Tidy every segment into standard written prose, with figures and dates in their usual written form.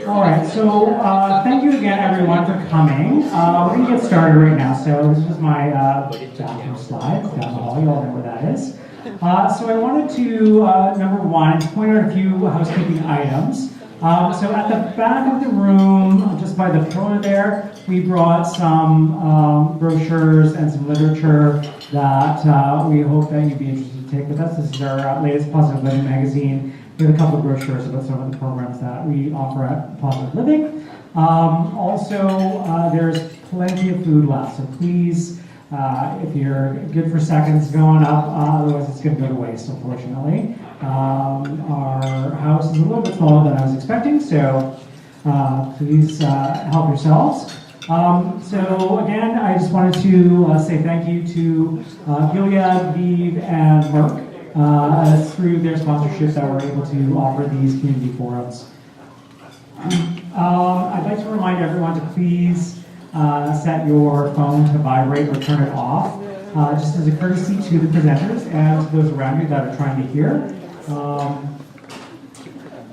All right, so thank you again, everyone, for coming. We're going to get started right now. So this was my bathroom slide down the hall. You all know where that is. So I wanted to, number one, point out a few housekeeping items. So at the back of the room, just by the pillar there, we brought some brochures and some literature that we hope that you'd be interested to take with us. This is our latest Positive Living magazine. We have a couple of brochures about some of the programs that we offer at Positive Living. Also, there's plenty of food left, so please, if you're good for seconds, going up, otherwise it's going to go to waste, unfortunately. Our house is a little bit smaller than I was expecting, so please help yourselves. So again, I just wanted to say thank you to Gilead, Vive, and Merck. Through their sponsorship that we're able to offer these community forums. I'd like to remind everyone to please set your phone to vibrate or turn it off, just as a courtesy to the presenters and to those around you that are trying to hear.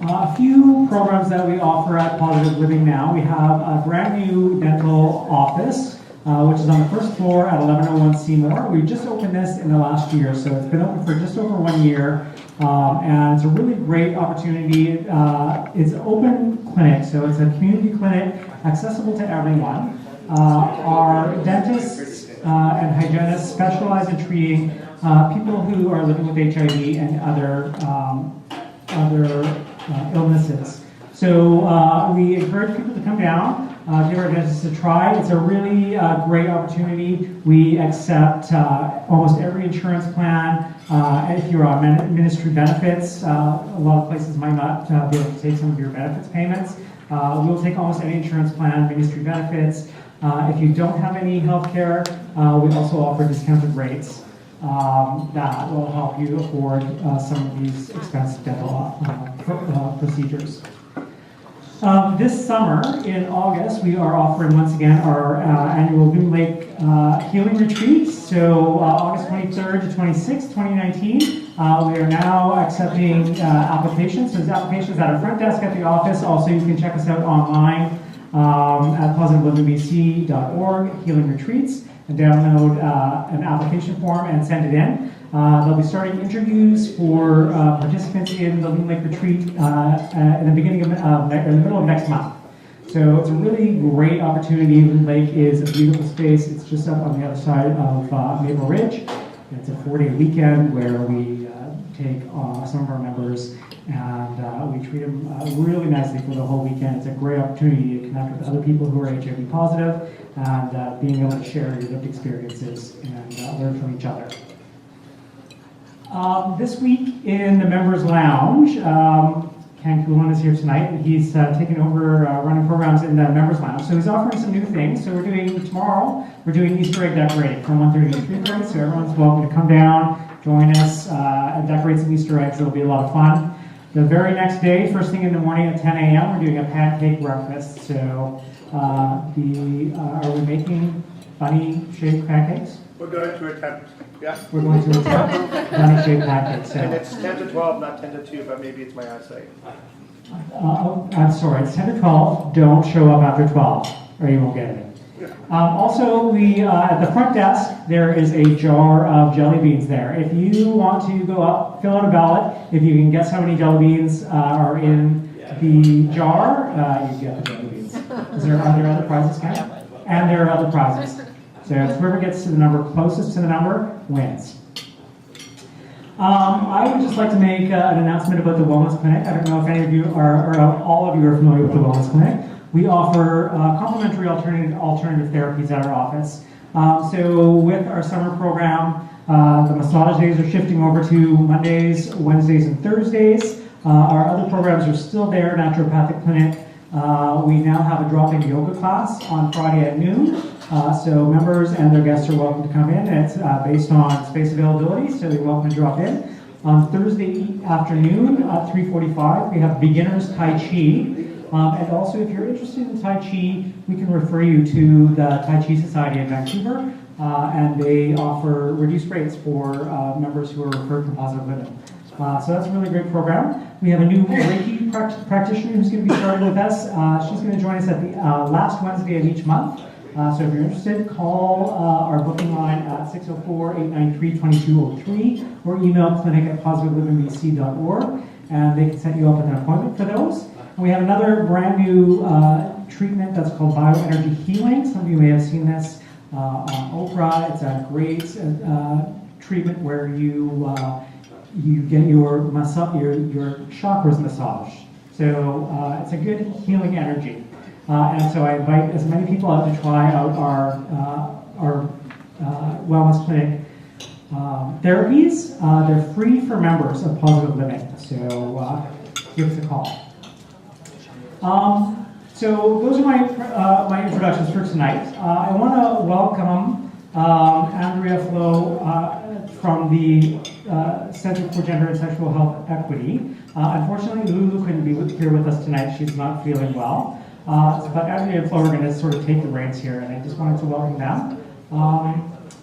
A few programs that we offer at Positive Living now. We have a brand new dental office, which is on the first floor at 1101 Seymour. We just opened this in the last year, so it's been open for just over 1 year, and it's a really great opportunity. It's an open clinic, so it's a community clinic accessible to everyone. Our dentists and hygienists specialize in treating people who are living with HIV and other illnesses. So we encourage people to come down. Give our dentists a try. It's a really great opportunity. We accept almost every insurance plan. If you're on ministry benefits, a lot of places might not be able to take some of your benefits payments. We'll take almost any insurance plan, ministry benefits. If you don't have any health care, we also offer discounted rates that will help you afford some of these expensive dental procedures. This summer, in August, we are offering once again our annual Loon Lake Healing Retreat. So August 23rd to 26th, 2019, we are now accepting applications. So there's applications at our front desk at the office. Also, you can check us out online at positiveliving.bc.org, Healing Retreats, and download an application form and send it in. They'll be starting interviews for participants in the Loon Lake Retreat in the beginning of, in the middle of next month. So it's a really great opportunity. Loon Lake is a beautiful space. It's just up on the other side of Maple Ridge. It's a 4-day weekend where we take some of our members and we treat them really nicely for the whole weekend. It's a great opportunity to connect with other people who are HIV positive and being able to share your lived experiences and learn from each other. This week in the Members Lounge, Ken Coulon is here tonight, and he's taken over running programs in the Members Lounge. So he's offering some new things. So tomorrow, we're doing Easter egg decorating from 1:30 to 3:30. So everyone's welcome to come down, join us, and decorate some Easter eggs. It'll be a lot of fun. The very next day, first thing in the morning at 10 a.m., we're doing a pancake breakfast. So are we making bunny-shaped pancakes? We're going to attempt, yeah. We're going to attempt bunny-shaped pancakes. So. And it's 10 to 12, not 10 to 2, but maybe it's my eyesight. I'm sorry, it's 10 to 12. Don't show up after 12, or you won't get any. Also, we at the front desk, there is a jar of jelly beans there. If you want to go up, fill out a ballot. If you can guess how many jelly beans are in the jar, you get the jelly beans. Are there other prizes, Ken? And there are other prizes. So whoever gets to the number closest to the number wins. I would just like to make an announcement about the Wellness Clinic. I don't know if any of you are, or all of you are familiar with the Wellness Clinic. We offer complementary alternative therapies at our office. So with our summer program, the massage days are shifting over to Mondays, Wednesdays, and Thursdays. Our other programs are still there, naturopathic clinic. We now have a drop-in yoga class on Friday at noon. So members and their guests are welcome to come in. It's based on space availability, so you're welcome to drop in. On Thursday afternoon at 3:45, we have beginners Tai Chi. And also, if you're interested in Tai Chi, we can refer you to the Tai Chi Society in Vancouver, and they offer reduced rates for members who are referred from positive living. So that's a really great program. We have a new Reiki practitioner who's going to be starting with us. She's going to join us at the last Wednesday of each month. So if you're interested, call our booking line at 604-893-2203 or email clinic@positivelivingBC.org, and they can set you up with an appointment for those. And we have another brand new treatment that's called bioenergy healing. Some of you may have seen this on Oprah. It's a great treatment where you get your chakras massaged. So it's a good healing energy. And so I invite as many people out to try out our wellness clinic therapies. They're free for members of Positive Living. So give us a call. So those are my introductions for tonight. I want to welcome Andrea Flo from the Center for Gender and Sexual Health Equity. Unfortunately, Lulu couldn't be here with us tonight. She's not feeling well. But Andrea and Flo are going to sort of take the reins here, and I just wanted to welcome them.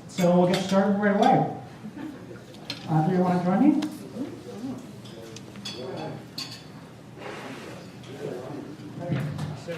So we'll get started right away. Andrea, you want to join me? So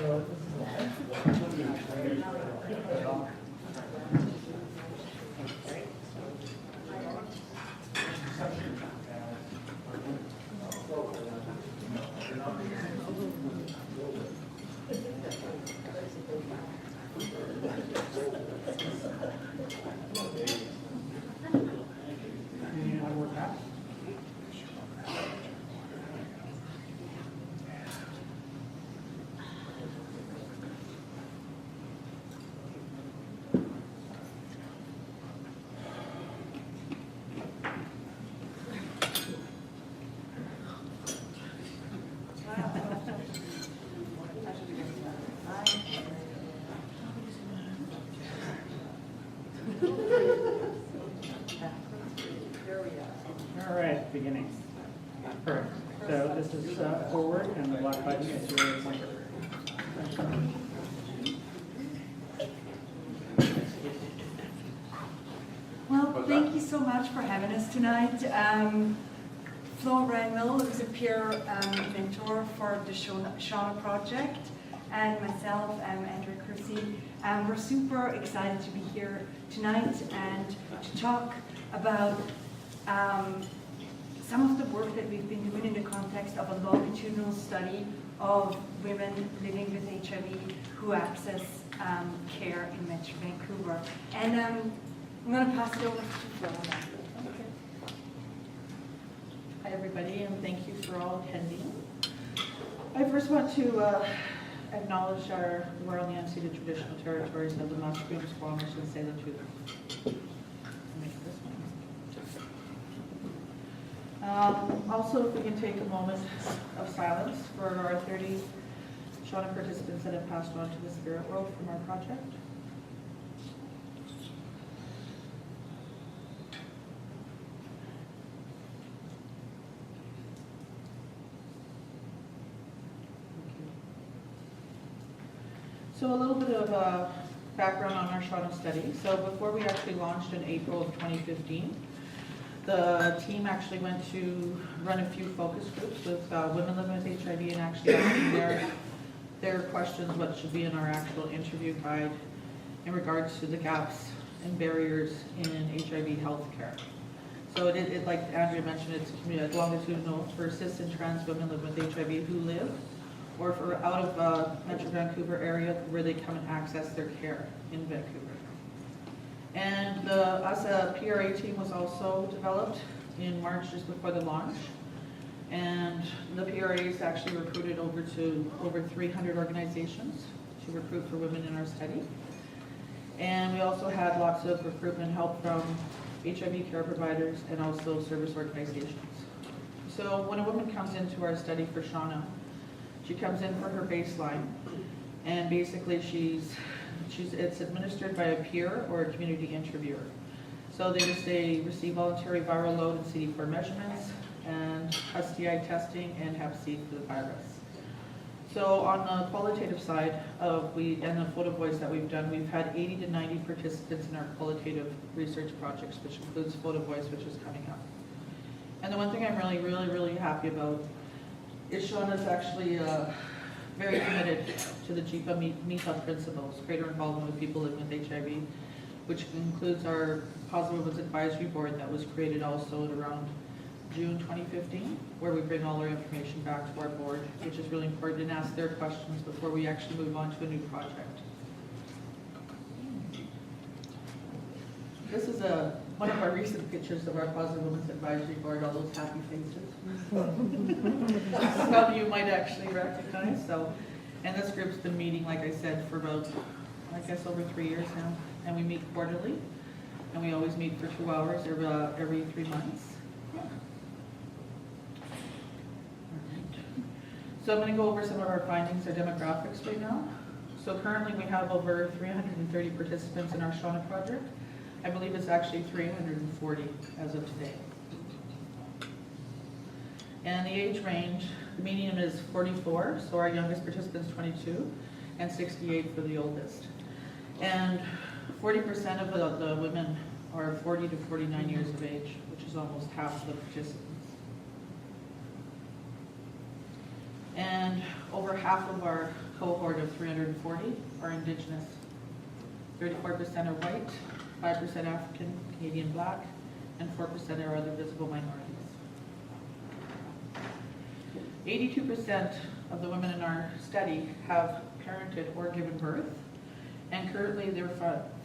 beginning. Perfect. So this is forward, and the black button is your pointer. Well, thank you so much for having us tonight. Flo Randall is a peer mentor for the SHAWNA project, and myself, Andrea Kersey. We're super excited to be here tonight and to talk about some of the work that we've been doing in the context of a longitudinal study of women living with HIV who access care in Metro Vancouver. And I'm going to pass it over to Flo. Hi everybody, and thank you for all attending. I first want to acknowledge we're on the unceded traditional territories of the Musqueam, Squamish, and Tsleil-Waututh. Also, if we can take a moment of silence for our 30 SHAWNA participants that have passed on to the spirit world from our project. So a little bit of background on our SHAWNA study. So before we actually launched in April of 2015, the team actually went to run a few focus groups with women living with HIV and actually asking their questions, what should be in our actual interview guide in regards to the gaps and barriers in HIV healthcare. So it like Andrea mentioned, it's longitudinal for cis and trans women living with HIV who live or for out of Metro Vancouver area where they come and access their care in Vancouver. And us a PRA team was also developed in March just before the launch. And the PRAs actually recruited over 300 organizations to recruit for women in our study. And we also had lots of recruitment help from HIV care providers and also service organizations. So when a woman comes into our study for SHAWNA, she comes in for her baseline, and basically it's administered by a peer or a community interviewer. So they receive voluntary viral load and CD4 measurements and STI testing and Hep C for the virus. So So on the qualitative side and the photo voice that we've done, we've had 80 to 90 participants in our qualitative research projects, which includes photo voice, which is coming up. And the one thing I'm really happy about is SHAWNA is actually very committed to the JIPA meetup principles, greater involvement with people living with HIV, which includes our Positive Women's Advisory Board that was created also at around June 2015, where we bring all our information back to our board, which is really important, and ask their questions before we actually move on to a new project. This is one of our recent pictures of our Positive Women's Advisory Board, all those happy faces. Some of you might actually recognize. So, and this group's been meeting, like I said, for about, I guess, over 3 years now, and we meet quarterly, and we always meet for 2 hours every 3 months. So I'm going to go over some of our findings, our demographics right now. So currently we have over 330 participants in our SHAWNA project. I believe it's actually 340 as of today. And the age range, the median is 44, so our youngest participant is 22, and 68 for the oldest. And 40% of the women are 40 to 49 years of age, which is almost half of the participants. And over half of our cohort of 340 are Indigenous. 34% are white, 5% African, Canadian Black, and 4% are other visible minorities. 82% of the women in our study have parented or given birth, and currently they're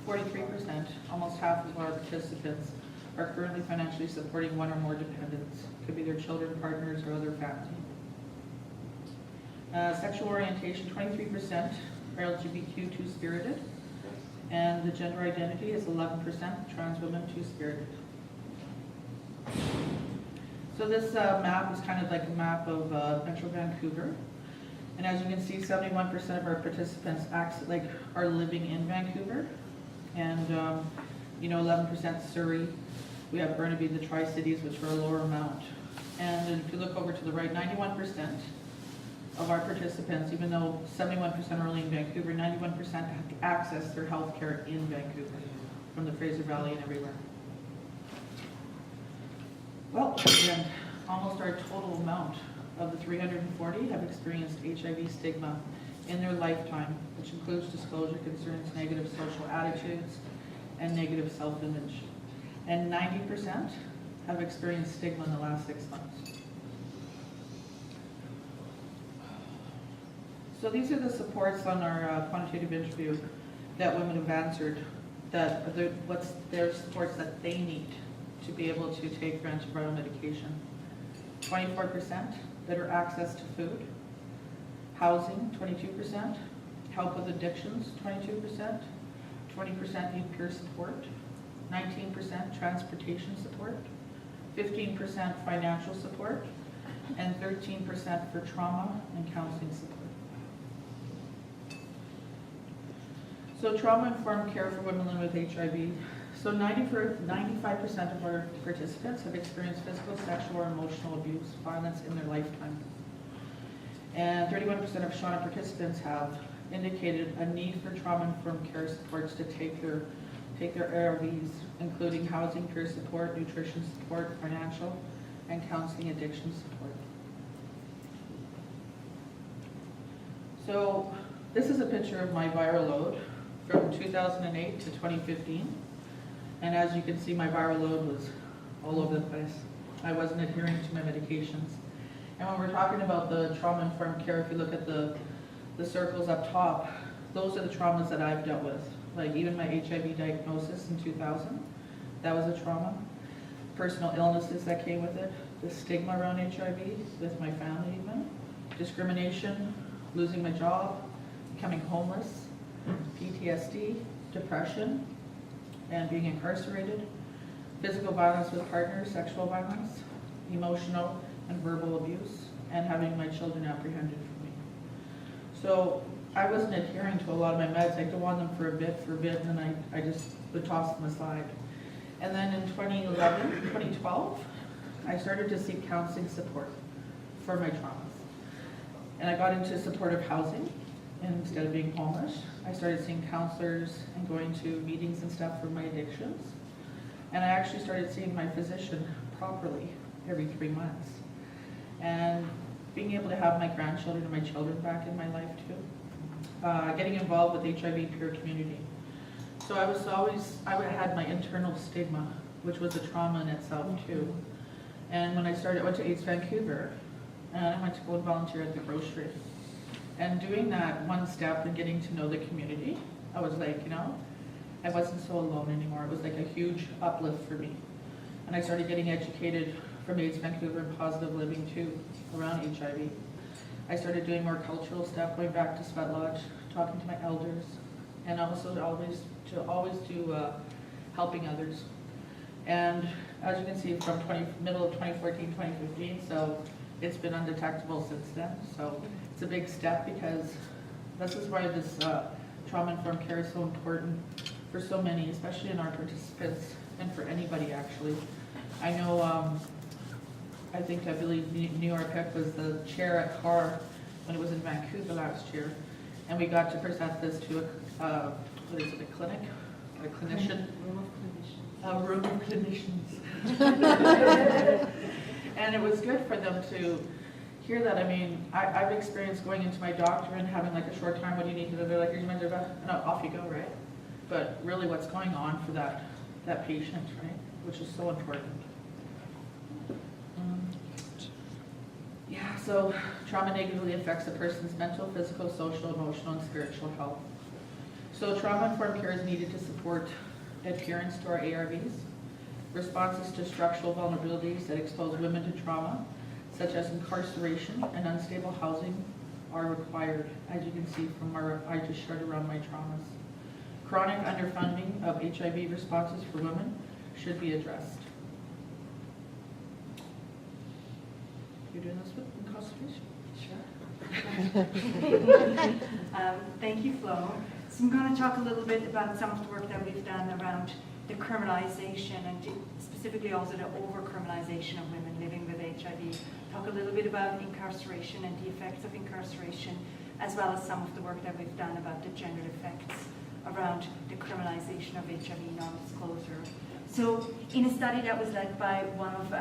43%, almost half of our participants, are currently financially supporting one or more dependents. Could be their children, partners, or other family. Sexual orientation, 23% are LGBTQ two-spirited, and the gender identity is 11% trans women two-spirited. So this map is kind of like a map of Metro Vancouver, and as you can see, 71% of our participants are living in Vancouver, and 11% Surrey. We have Burnaby, the Tri-Cities, which are a lower amount. And if you look over to the right, 91% of our participants, even though 71% are only in Vancouver, 91% have access their health care in Vancouver, from the Fraser Valley and everywhere. Well, again, almost our total amount of the 340 have experienced HIV stigma in their lifetime, which includes disclosure concerns, negative social attitudes, and negative self-image. And 90% have experienced stigma in the last 6 months. So these are the supports on our quantitative interview that women have answered, what's their supports that they need to be able to take antiviral medication. 24% better access to food, housing, 22%, help with addictions, 22%, 20% need peer support, 19% transportation support, 15% financial support, and 13% for trauma and counseling support. So trauma-informed care for women living with HIV. So 95% of our participants have experienced physical, sexual, or emotional abuse, violence in their lifetime. And 31% of SHAWNA participants have indicated a need for trauma-informed care supports to take their ARVs, including housing, peer support, nutrition support, financial, and counseling addiction support. So this is a picture of my viral load from 2008 to 2015. And as you can see, my viral load was all over the place. I wasn't adhering to my medications. And when we're talking about the trauma-informed care, if you look at the circles up top, those are the traumas that I've dealt with. Like even my HIV diagnosis in 2000, that was a trauma. Personal illnesses that came with it, the stigma around HIV with my family even, discrimination, losing my job, becoming homeless, PTSD, depression, and being incarcerated, physical violence with partners, sexual violence, emotional and verbal abuse, and having my children apprehended from me. So I wasn't adhering to a lot of my meds. I'd go on them for a bit, and then I just would toss them aside. And then in 2012, I started to seek counseling support for my traumas. And I got into supportive housing instead of being homeless. I started seeing counselors and going to meetings and stuff for my addictions. And I actually started seeing my physician properly every 3 months. And being able to have my grandchildren and my children back in my life too. Getting involved with HIV peer community. So I had my internal stigma, which was a trauma in itself too. And when I went to AIDS Vancouver, and I went to go and volunteer at the grocery. And doing that one step and getting to know the community, I was like, I wasn't so alone anymore. It was like a huge uplift for me. And I started getting educated from AIDS Vancouver and positive living too, around HIV. I started doing more cultural stuff, going back to Sweat Lodge, talking to my elders, and also always do helping others. And as you can see, from middle of 2014, 2015, so it's been undetectable since then. So it's a big step because this is why this trauma-informed care is so important for so many, especially in our participants and for anybody actually. I know, I believe New York Heck was the chair at CAR when it was in Vancouver last year, and we got to present this to a clinic, a clinician, a room of clinicians. And it was good for them to hear that. I mean, I've experienced going into my doctor and having like a short time, what do you need to do? They're like, here's your Medicare, and off you go, right? But really what's going on for that patient, right? Which is so important. Yeah, so trauma negatively affects a person's mental, physical, social, emotional, and spiritual health. So trauma-informed care is needed to support adherence to our ARVs, responses to structural vulnerabilities that expose women to trauma, such as incarceration and unstable housing, are required, as you can see from I just shared around my traumas. Chronic underfunding of HIV responses for women should be addressed. You're doing this with incarceration? Sure. Thank you, Flo. So I'm going to talk a little bit about some of the work that we've done around the criminalization and specifically also the over-criminalization of women living with HIV. Talk a little bit about incarceration and the effects of incarceration, as well as some of the work that we've done about the gender effects around the criminalization of HIV non-disclosure. So in a study that was led by one of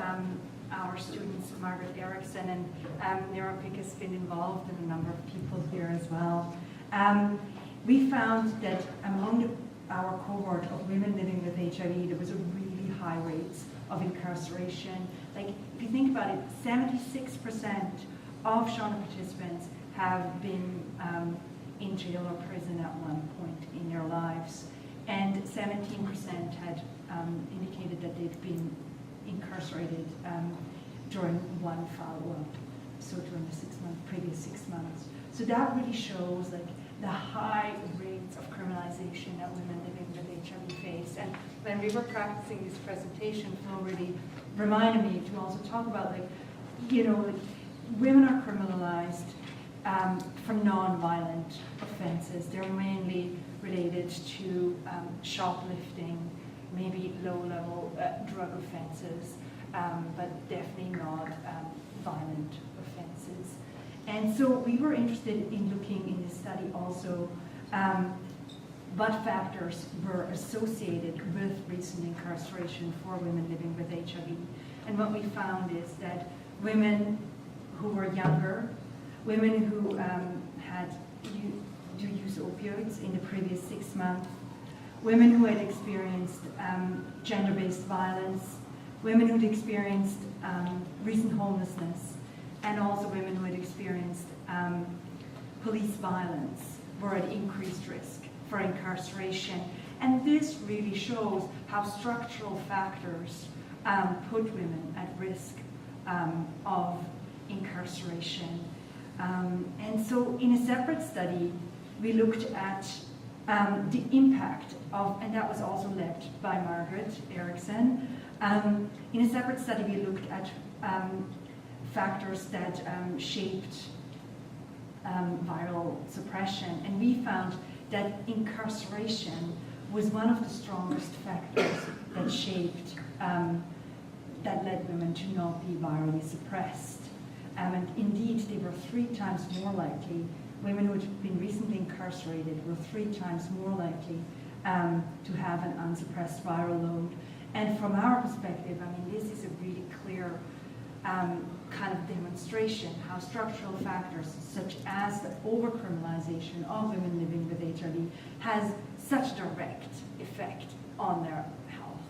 our students, Margaret Erickson, and Neuropic has been involved in a number of people here as well. We found that among our cohort of women living with HIV, there was a really high rate of incarceration. Like, if you think about it, 76% of SHAWNA participants have been in jail or prison at one point in their lives, and 17% had indicated that they'd been incarcerated during one follow-up, so during the previous 6 months. So that really shows like the high rates of criminalization that women living with HIV face. And when we were practicing this presentation, Flo really reminded me to also talk about like women are criminalized for non-violent offenses. They're mainly related to shoplifting, maybe low-level drug offenses, but definitely not violent offenses. And so we were interested in looking in this study also what factors were associated with recent incarceration for women living with HIV. And what we found is that women who were younger, women who do use opioids in the previous 6 months, women who had experienced gender-based violence, women who had experienced recent homelessness, and also women who had experienced police violence were at increased risk for incarceration. And this really shows how structural factors put women at risk of incarceration. And so in a separate study, we looked at the impact of, and that was also led by Margaret Erickson. In a separate study, we looked at factors that shaped viral suppression, and we found that incarceration was one of the strongest factors that shaped, that led women to not be virally suppressed. and indeed they were 3 times more likely, women who had been recently incarcerated were 3 times more likely to have an unsuppressed viral load. And from our perspective, I mean, this is a really clear kind of demonstration how structural factors such as the overcriminalization of women living with HIV has such direct effect on their health.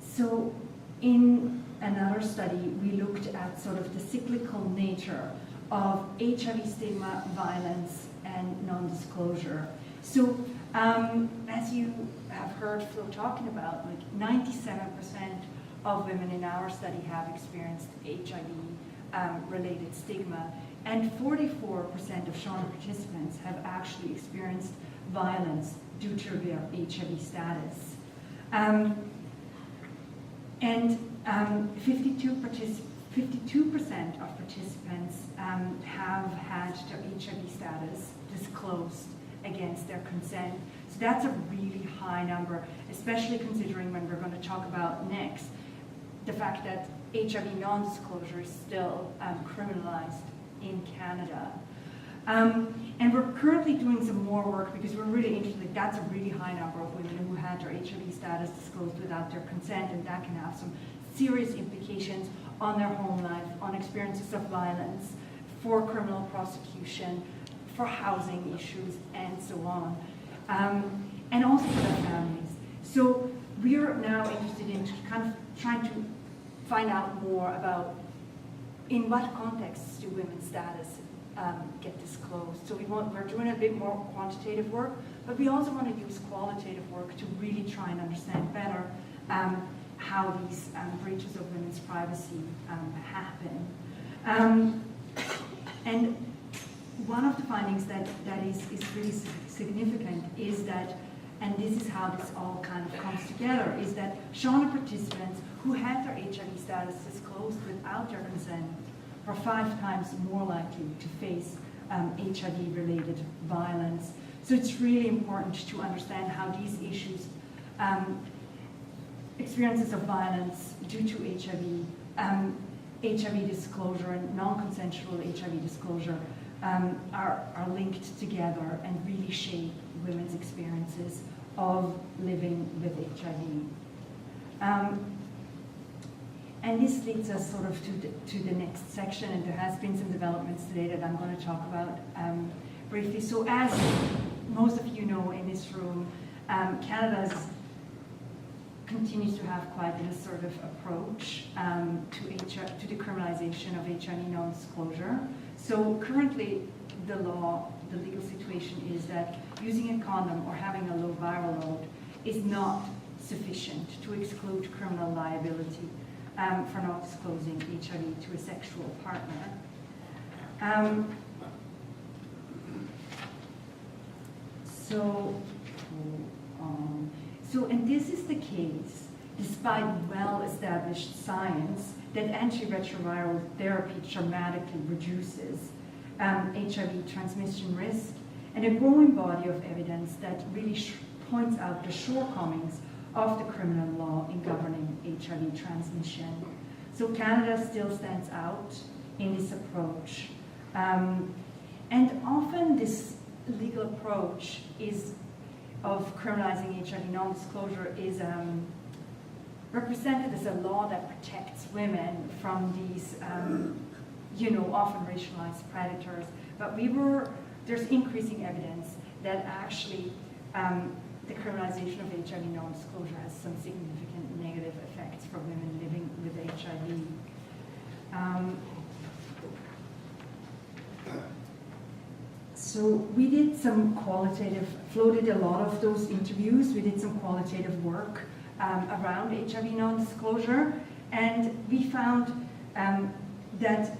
So in another study, we looked at sort of the cyclical nature of HIV stigma, violence, and non-disclosure. So as you have heard Flo talking about, like 97% of women in our study have experienced HIV-related stigma, and 44% of SHAWNA participants have actually experienced violence due to their HIV status. And 52% of participants have had their HIV status disclosed against their consent. So that's a really high number, especially considering when we're going to talk about next, the fact that HIV non-disclosure is still criminalized in Canada. And we're currently doing some more work because we're really interested, like, that's a really high number of women who had their HIV status disclosed without their consent, and that can have some serious implications on their home life, on experiences of violence, for criminal prosecution, for housing issues, and so on. And also for their families. So we're now interested in kind of trying to find out more about in what contexts do women's status get disclosed. So we're doing a bit more quantitative work, but we also want to use qualitative work to really try and understand better how these breaches of women's privacy happen. And one of the findings that is really significant is that, and this is how this all kind of comes together, is that SHAWNA participants who had their HIV status disclosed without their consent were 5 times more likely to face HIV-related violence. So it's really important to understand how these issues, experiences of violence due to HIV, HIV disclosure and non-consensual HIV disclosure are linked together and really shape women's experiences of living with HIV. And this leads us sort of to the next section, and there has been some developments today that I'm going to talk about briefly. So as most of you know in this room, Canada continues to have quite a sort of approach to the criminalization of HIV non-disclosure. So currently the legal situation is that using a condom or having a low viral load is not sufficient to exclude criminal liability for not disclosing HIV to a sexual partner. And this is the case despite well-established science that antiretroviral therapy dramatically reduces HIV transmission risk, and a growing body of evidence that really points out the shortcomings of the criminal law in governing HIV transmission. So Canada still stands out in this approach. And often this legal approach of criminalizing HIV non-disclosure is represented as a law that protects women from these, often racialized predators. But there's increasing evidence that actually the criminalization of HIV non-disclosure has some significant negative effects for women living with HIV. So we did some Flo did a lot of those interviews. We did some qualitative work around HIV non-disclosure, and we found that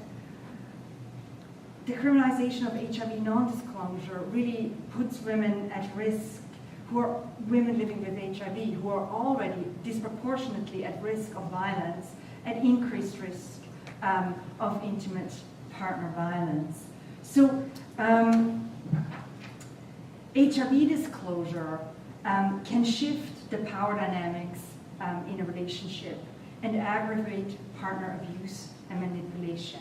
the criminalization of HIV non-disclosure really puts women at risk, who are women living with HIV, who are already disproportionately at risk of violence, at increased risk of intimate partner violence. So HIV disclosure can shift the power dynamics in a relationship and aggravate partner abuse and manipulation.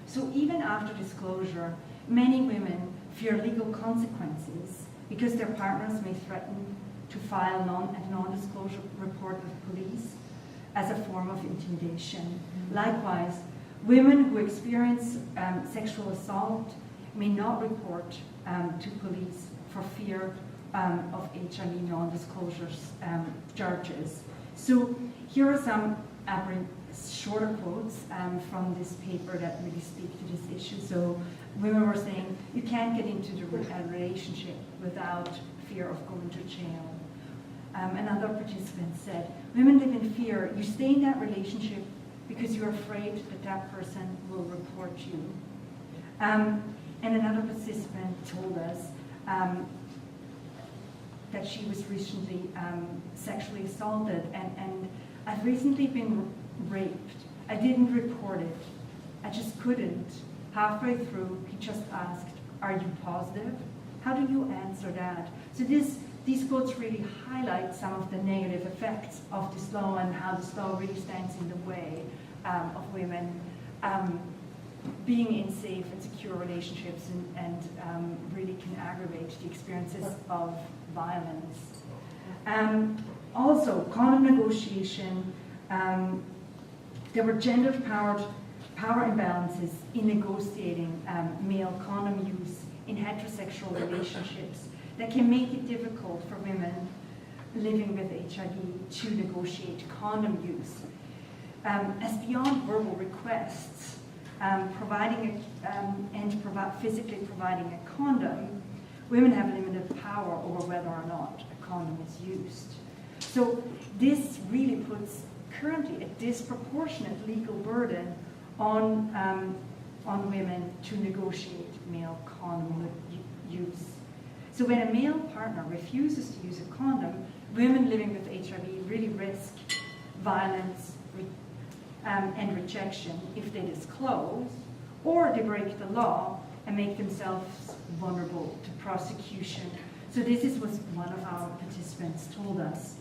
So even after disclosure, many women fear legal consequences because their partners may threaten to file a non-disclosure report with police as a form of intimidation. Likewise, women who experience sexual assault may not report to police for fear of HIV non-disclosure charges. So here are some shorter quotes from this paper that really speak to this issue. So women were saying, you can't get into the relationship without fear of going to jail. Another participant said, women live in fear. You stay in that relationship because you're afraid that that person will report you. And another participant told us that she was recently sexually assaulted, and I've recently been raped. I didn't report it. I just couldn't. Halfway through, he just asked, are you positive? How do you answer that? So these quotes really highlight some of the negative effects of this law and how this law really stands in the way of women being in safe and secure relationships and really can aggravate the experiences of violence. Also, condom negotiation, there were gendered power imbalances in negotiating male condom use in heterosexual relationships that can make it difficult for women living with HIV to negotiate condom use. As beyond verbal requests, physically providing a condom, women have limited power over whether or not a condom is used. So this really puts currently a disproportionate legal burden on women to negotiate male condom use. So when a male partner refuses to use a condom, women living with HIV really risk violence and rejection if they disclose, or they break the law and make themselves vulnerable to prosecution. So this is what one of our participants told us.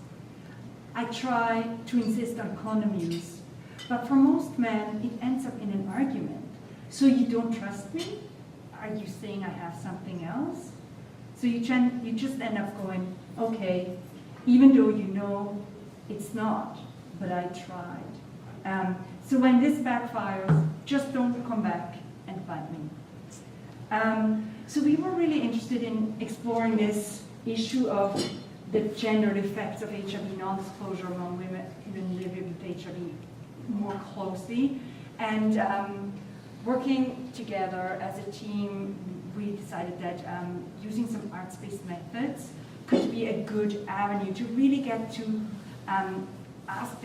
I try to insist on condom use, but for most men, it ends up in an argument. So you don't trust me? Are you saying I have something else? So you just end up going, okay, even though you know it's not, but I tried. So when this backfires, just don't come back and bite me. So we were really interested in exploring this issue of the gendered effects of HIV non-disclosure among women living with HIV more closely. And working together as a team, we decided that using some arts-based methods could be a good avenue to really get to ask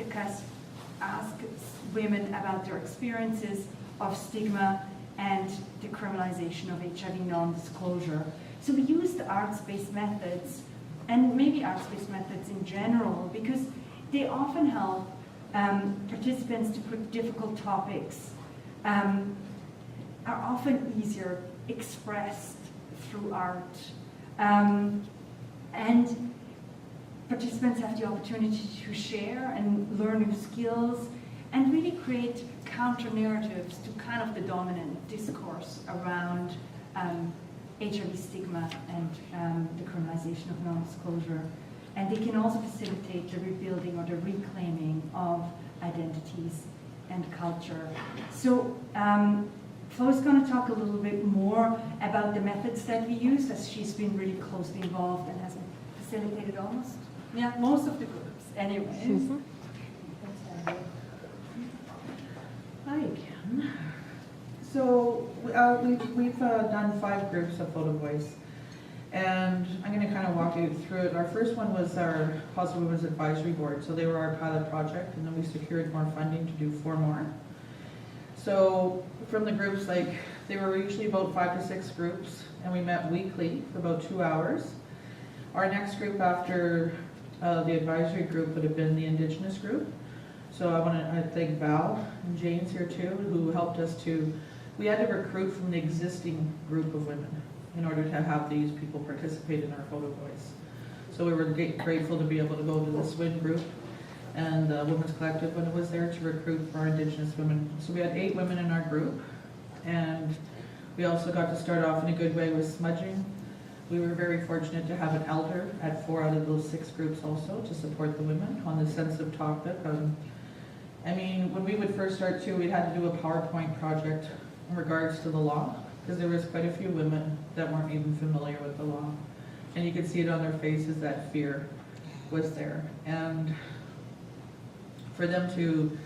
women about their experiences of stigma and the criminalization of HIV non-disclosure. So we used arts-based methods, and maybe arts-based methods in general, because they often help participants to put difficult topics, are often easier expressed through art. And participants have the opportunity to share and learn new skills and really create counter-narratives to kind of the dominant discourse around HIV stigma and the criminalization of non-disclosure. And they can also facilitate the rebuilding or the reclaiming of identities and culture. So Flo's going to talk a little bit more about the methods that we use, as she's been really closely involved and has facilitated most of the groups. Anyways. Hi again. So we've done 5 groups of Photo Voice, and I'm going to kind of walk you through it. Our first one was our Positive Women's Advisory Board, so they were our pilot project, and then we secured more funding to do 4 more. So from the groups, they were usually about 5 to 6 groups, and we met weekly for about 2 hours. Our next group after the advisory group would have been the Indigenous group. So I want to thank Val and James here too, who helped us we had to recruit from the existing group of women in order to have these people participate in our Photo Voice. So we were grateful to be able to go to the SWIN group. and the Women's Collective when it was there to recruit for our Indigenous women. So we had 8 women in our group, and we also got to start off in a good way with smudging. We were very fortunate to have an elder at 4 out of those 6 groups also to support the women on the sensitive topic. I mean, when we would first start too, we had to do a PowerPoint project in regards to the law, because there was quite a few women that weren't even familiar with the law. And you could see it on their faces, that fear was there. And for them to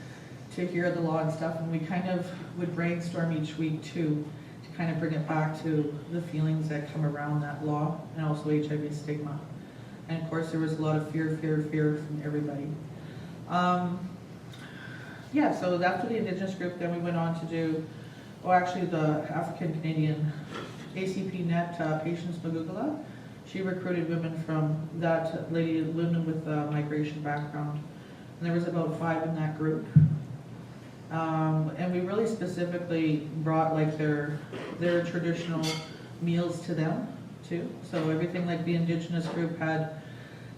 hear the law and stuff, and we kind of would brainstorm each week too, to kind of bring it back to the feelings that come around that law, and also HIV stigma. And of course there was a lot of fear from everybody. Yeah, so after the Indigenous group, then we went on to do, well actually the African Canadian ACP Net Patience Magugula. She recruited women from that lady, women with a migration background. And there was about 5 in that group. And we really specifically brought like their traditional meals to them too. So everything like the Indigenous group had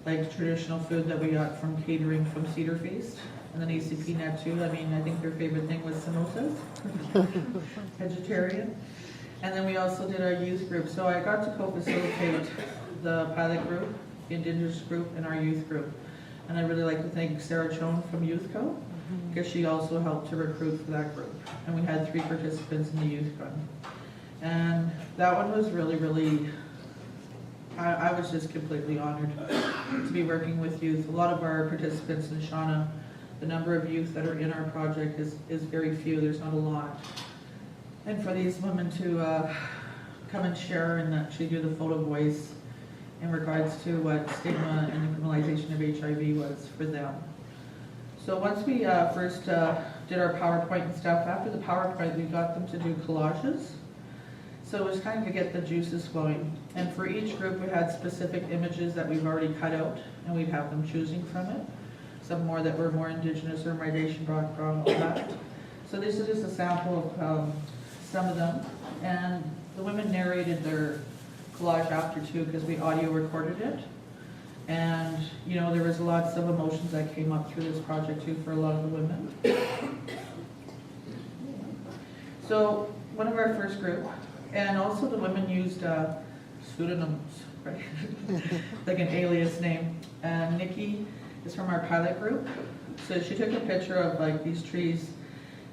like traditional food that we got from catering from Cedar Feast. And then ACP Net too. I mean, I think their favorite thing was samosas, vegetarian. And then we also did our youth group. So I got to co-facilitate the pilot group, the Indigenous group, and our youth group. And I really like to thank Sarah Chone from Youth Co, because she also helped to recruit for that group. And we had 3 participants in the youth group. And that one was really, I was just completely honored to be working with youth. A lot of our participants in SHAWNA, the number of youth that are in our project is very few, there's not a lot. And for these women to come and share and actually do the photo voice in regards to what stigma and the criminalization of HIV was for them. So once we first did our PowerPoint and stuff, after the PowerPoint we got them to do collages. So it was kind of to get the juices flowing. And for each group we had specific images that we've already cut out, and we'd have them choosing from it. Some more that were more Indigenous or migration background, all that. So this is just a sample of some of them. And the women narrated their collage after too, because we audio recorded it. And you know, there was lots of emotions that came up through this project too for a lot of the women. So one of our first group, and also the women used pseudonyms, right? Like an alias name. And Nikki is from our pilot group. So she took a picture of like these trees,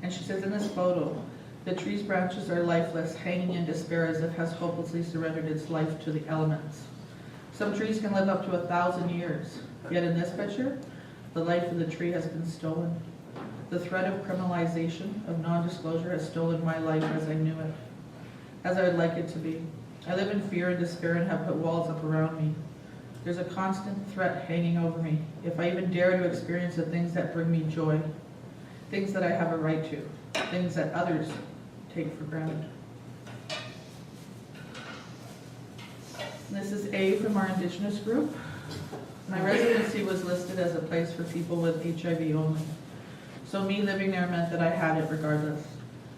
and she says in this photo, the tree's branches are lifeless, hanging in despair as if it has hopelessly surrendered its life to the elements. Some trees can live up to 1,000 years, yet in this picture, the life of the tree has been stolen. The threat of criminalization, of non-disclosure has stolen my life as I knew it, as I would like it to be. I live in fear and despair and have put walls up around me. There's a constant threat hanging over me. If I even dare to experience the things that bring me joy, things that I have a right to, things that others take for granted. This is A from our Indigenous group. My residency was listed as a place for people with HIV only. So me living there meant that I had it regardless.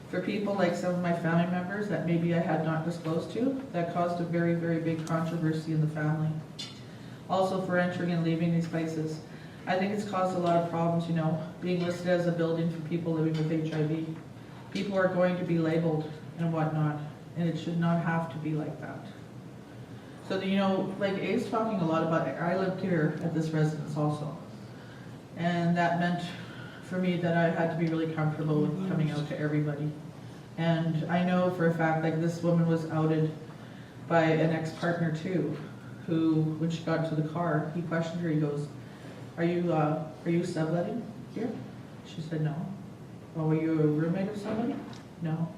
For people like some of my family members that maybe I had not disclosed to, that caused a very, very big controversy in the family. Also for entering and leaving these places. I think it's caused a lot of problems, you know, being listed as a building for people living with HIV. People are going to be labeled and whatnot, and it should not have to be like that. So, you know, like A's talking a lot about, I lived here at this residence also. And that meant for me that I had to be really comfortable with coming out to everybody. And I know for a fact, like this woman was outed by an ex-partner too, who, when she got into the car, he questioned her, he goes, are you subletting here? She said, no. Oh, were you a roommate of somebody? No.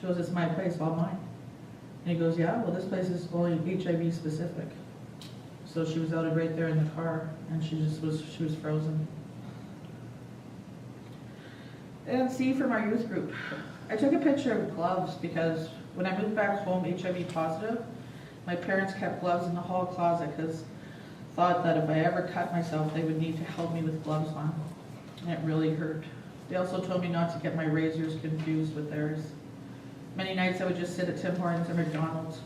She goes, it's my place, all mine. And he goes, yeah, well this place is only HIV specific. So she was outed right there in the car, and she was frozen. And C from our youth group. I took a picture of gloves because when I moved back home HIV positive, my parents kept gloves in the hall closet because thought that if I ever cut myself, they would need to help me with gloves on. And it really hurt. They also told me not to get my razors confused with theirs. Many nights I would just sit at Tim Hortons or McDonald's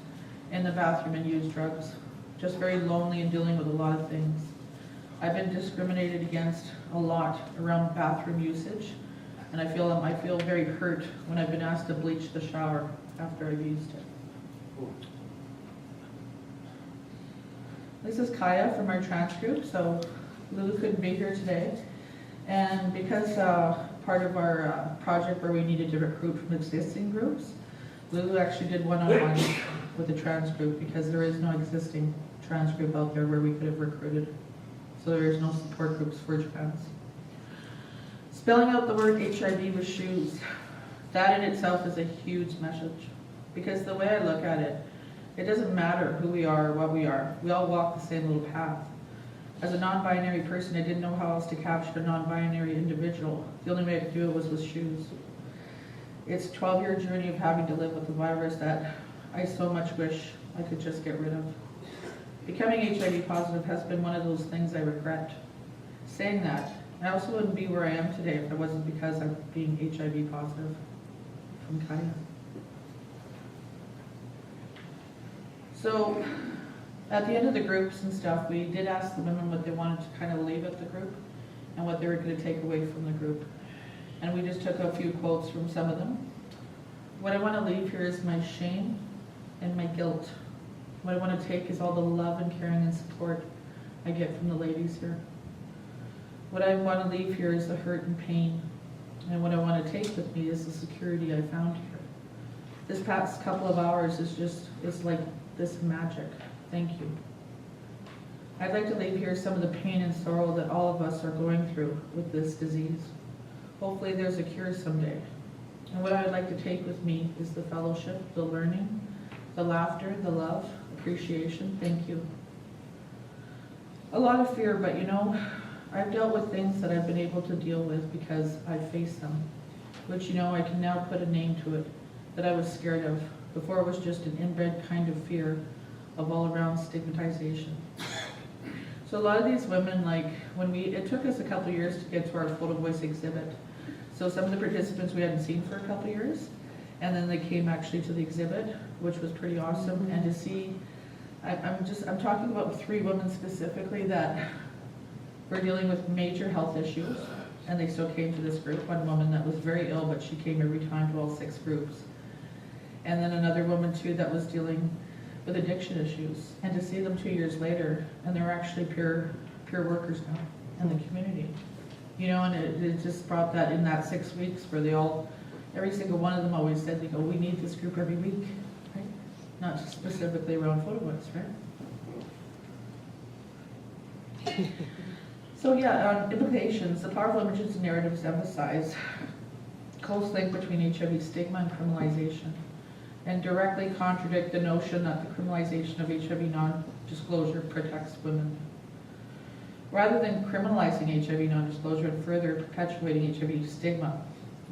in the bathroom and use drugs. Just very lonely and dealing with a lot of things. I've been discriminated against a lot around bathroom usage, and I feel very hurt when I've been asked to bleach the shower after I've used it. This is Kaya from our trans group. So Lulu couldn't be here today, and because part of our project where we needed to recruit from existing groups, Lulu actually did one-on-one with the trans group because there is no existing trans group out there where we could have recruited. So there is no support groups for trans. Spelling out the word HIV with shoes, that in itself is a huge message. Because the way I look at it, it doesn't matter who we are or what we are. We all walk the same little path. As a non-binary person, I didn't know how else to capture a non-binary individual. The only way I could do it was with shoes. It's a 12-year journey of having to live with a virus that I so much wish I could just get rid of. Becoming HIV positive has been one of those things I regret. Saying that, I also wouldn't be where I am today if it wasn't because I'm being HIV positive. From Kaya. So, at the end of the groups and stuff, we did ask the women what they wanted to kind of leave at the group and what they were going to take away from the group. And we just took a few quotes from some of them. What I want to leave here is my shame and my guilt. What I want to take is all the love and caring and support I get from the ladies here. What I want to leave here is the hurt and pain. And what I want to take with me is the security I found here. This past couple of hours it's like this magic. Thank you. I'd like to leave here some of the pain and sorrow that all of us are going through with this disease. Hopefully there's a cure someday. And what I'd like to take with me is the fellowship, the learning, the laughter, the love, appreciation. Thank you. A lot of fear, but you know, I've dealt with things that I've been able to deal with because I faced them, which, you know, I can now put a name to it that I was scared of. Before it was just an inbred kind of fear of all around stigmatization. So a lot of these women, like it took us a couple of years to get to our Photo Voice exhibit. So some of the participants we hadn't seen for a couple of years, and then they came actually to the exhibit, which was pretty awesome. And to see, I'm talking about 3 women specifically that were dealing with major health issues, and they still came to this group. One woman that was very ill, but she came every time to all 6 groups. And then another woman too that was dealing with addiction issues. And to see them 2 years later, and they're actually peer workers now in the community. You know, and it just brought that in that 6 weeks where they all, every single one of them always said, they go, we need this group every week, right? Not just specifically around Photo Voice, right? So yeah, on implications, the powerful images and narratives emphasize close link between HIV stigma and criminalization, and directly contradict the notion that the criminalization of HIV non-disclosure protects women. Rather than criminalizing HIV non-disclosure and further perpetuating HIV stigma,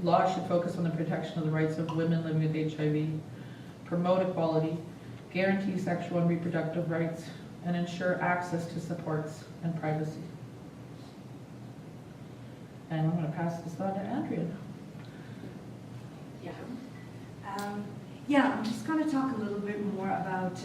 laws should focus on the protection of the rights of women living with HIV, promote equality, guarantee sexual and reproductive rights, and ensure access to supports and privacy. And I'm going to pass this on to Andrea. Yeah, I'm just going to talk a little bit more about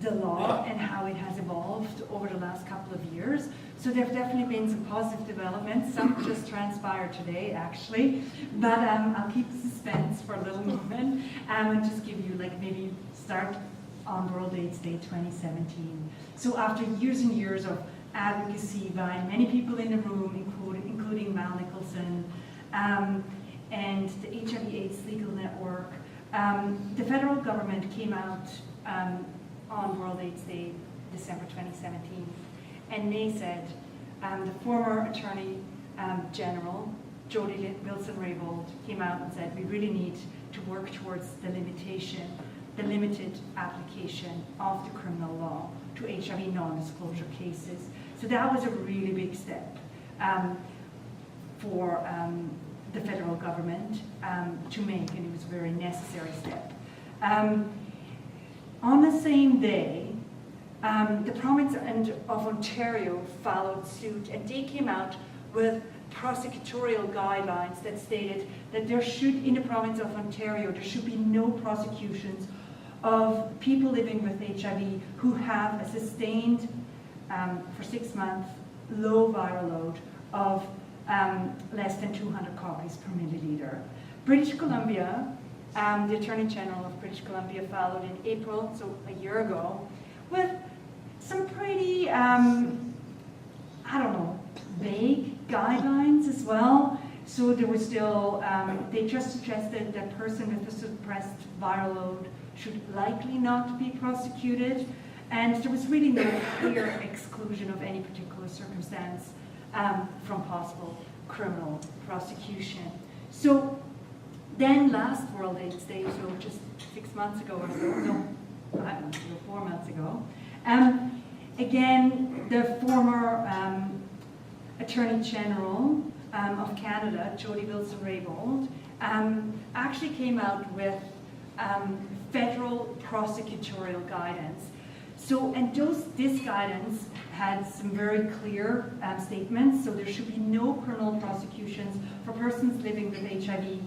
the law and how it has evolved over the last couple of years. So there have definitely been some positive developments. Some just transpired today, actually. But I'll keep the suspense for a little moment and just give you, like, maybe start on World AIDS Day 2017. So after years and years of advocacy by many people in the room, including Val Nicholson, and the HIV/AIDS Legal Network, the federal government came out on World AIDS Day, December 2017, and they said, the former Attorney General, Jody Wilson-Raybould, came out and said, we really need to work towards the limited application of the criminal law to HIV non-disclosure cases. So that was a really big step for the federal government to make, and it was a very necessary step. On the same day, the province of Ontario followed suit, and they came out with prosecutorial guidelines that stated that there should, in the province of Ontario, there should be no prosecutions of people living with HIV who have a sustained, for 6 months, low viral load of less than 200 copies per milliliter. British Columbia, the Attorney General of British Columbia followed in April, so a year ago, with some pretty, vague guidelines as well. So there was still, they just suggested that person with a suppressed viral load should likely not be prosecuted. And there was really no clear exclusion of any particular circumstance from possible criminal prosecution. So then last World AIDS Day, so just 6 months ago or so, no, 5 months ago, 4 months ago, again, the former Attorney General of Canada, Jody Wilson-Raybould, actually came out with federal prosecutorial guidance. So, and this guidance had some very clear statements. So there should be no criminal prosecutions for persons living with HIV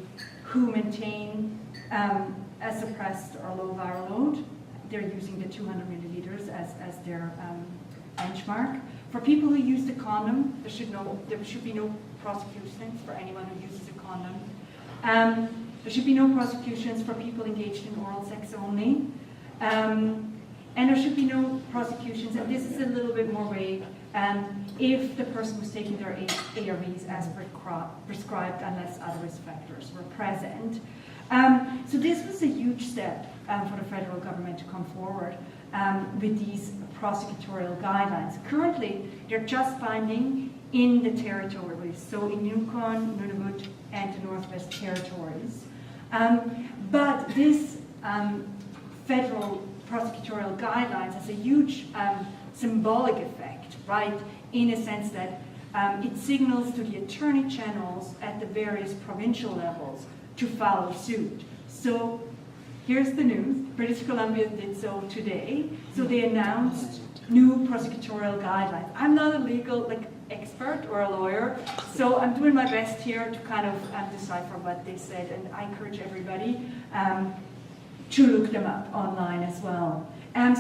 who maintain a suppressed or low viral load. They're using the 200 milliliters as their benchmark. For people who use the condom, there should be no prosecutions for anyone who uses a condom. There should be no prosecutions for people engaged in oral sex only. And there should be no prosecutions, and this is a little bit more vague, if the person was taking their ARVs as prescribed unless other risk factors were present. So this was a huge step for the federal government to come forward with these prosecutorial guidelines. Currently, they're just binding in the territories, so in Yukon, Nunavut, and the Northwest Territories. But this federal prosecutorial guidelines has a huge symbolic effect, right? In a sense that it signals to the attorney generals at the various provincial levels to follow suit. So here's the news. British Columbia did so today. So they announced new prosecutorial guidelines. I'm not a legal expert or a lawyer, so I'm doing my best here to kind of decipher what they said, and I encourage everybody to look them up online as well.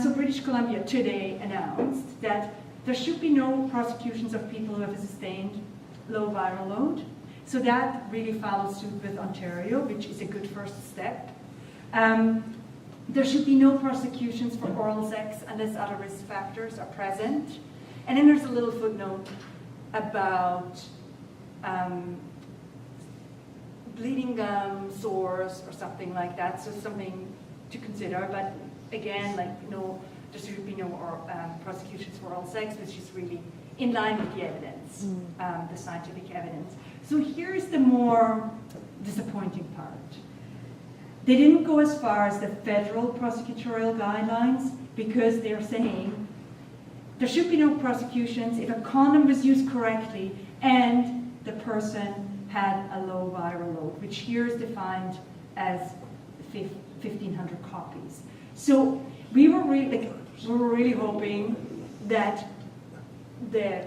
So British Columbia today announced that there should be no prosecutions of people who have a sustained low viral load. So that really follows suit with Ontario, which is a good first step. There should be no prosecutions for oral sex unless other risk factors are present. And then there's a little footnote about bleeding gum, sores, or something like that. So something to consider. But again, there should be no prosecutions for oral sex, which is really in line with the evidence, the scientific evidence. So here's the more disappointing part. They didn't go as far as the federal prosecutorial guidelines because they're saying there should be no prosecutions if a condom was used correctly and the person had a low viral load, which here is defined as 1,500 copies. So we were really hoping that the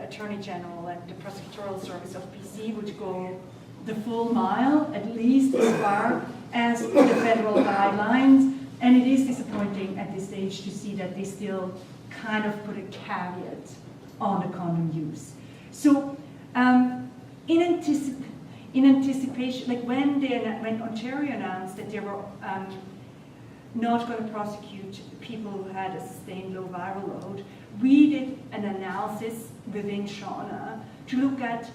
Attorney General and the Prosecutorial Service of BC would go the full mile, at least as far as the federal guidelines. And it is disappointing at this stage to see that they still kind of put a caveat on the condom use. So in anticipation, when Ontario announced that they were not going to prosecute people who had a sustained low viral load, we did an analysis within SHAWNA to look at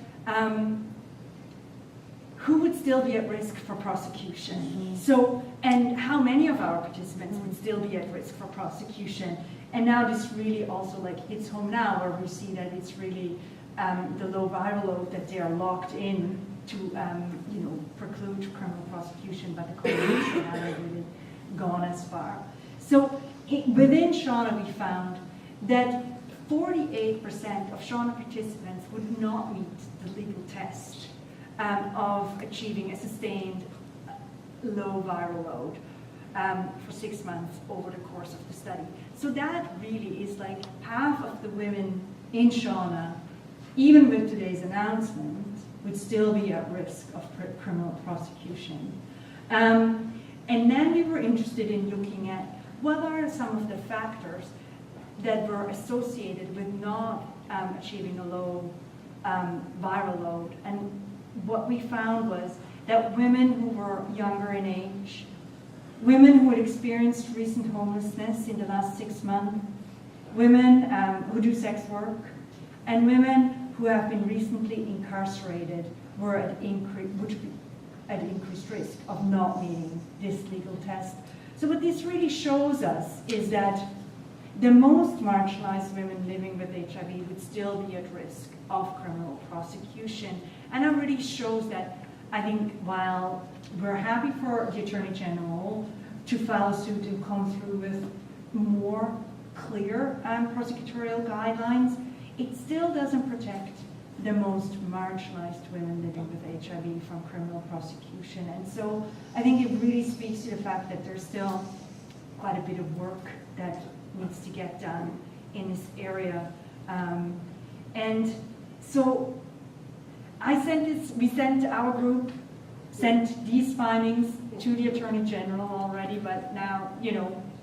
who would still be at risk for prosecution. Mm-hmm. So, and how many of our participants would still be at risk for prosecution. And now this really also hits home now, where we see that it's really the low viral load that they are locked in to preclude criminal prosecution, but the condemnation hasn't really gone as far. So within SHAWNA we found that 48% of SHAWNA participants would not meet the legal test of achieving a sustained low viral load for 6 months over the course of the study. So that really is half of the women in SHAWNA, even with today's announcement, would still be at risk of criminal prosecution. And then we were interested in looking at what are some of the factors that were associated with not achieving a low viral load. And what we found was that women who were younger in age, women who had experienced recent homelessness in the last 6 months, women who do sex work, and women who have been recently incarcerated were at increased risk of not meeting this legal test. So what this really shows us is that the most marginalized women living with HIV would still be at risk of criminal prosecution. And it really shows that, I think, while we're happy for the Attorney General to file a suit and come through with more clear prosecutorial guidelines, it still doesn't protect the most marginalized women living with HIV from criminal prosecution. And so I think it really speaks to the fact that there's still quite a bit of work that needs to get done in this area. And so our group sent these findings to the Attorney General already, but now,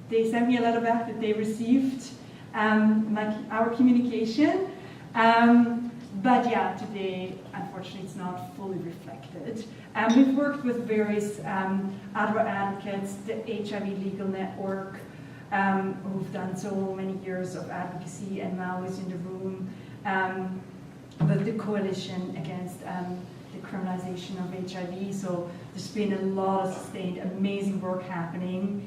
they sent me a letter back that they received our communication. But yeah, today, unfortunately, it's not fully reflected. We've worked with various other advocates, the HIV Legal Network, who've done so many years of advocacy, and Mao is in the room, with the Coalition Against the Criminalization of HIV. So there's been a lot of sustained, amazing work happening,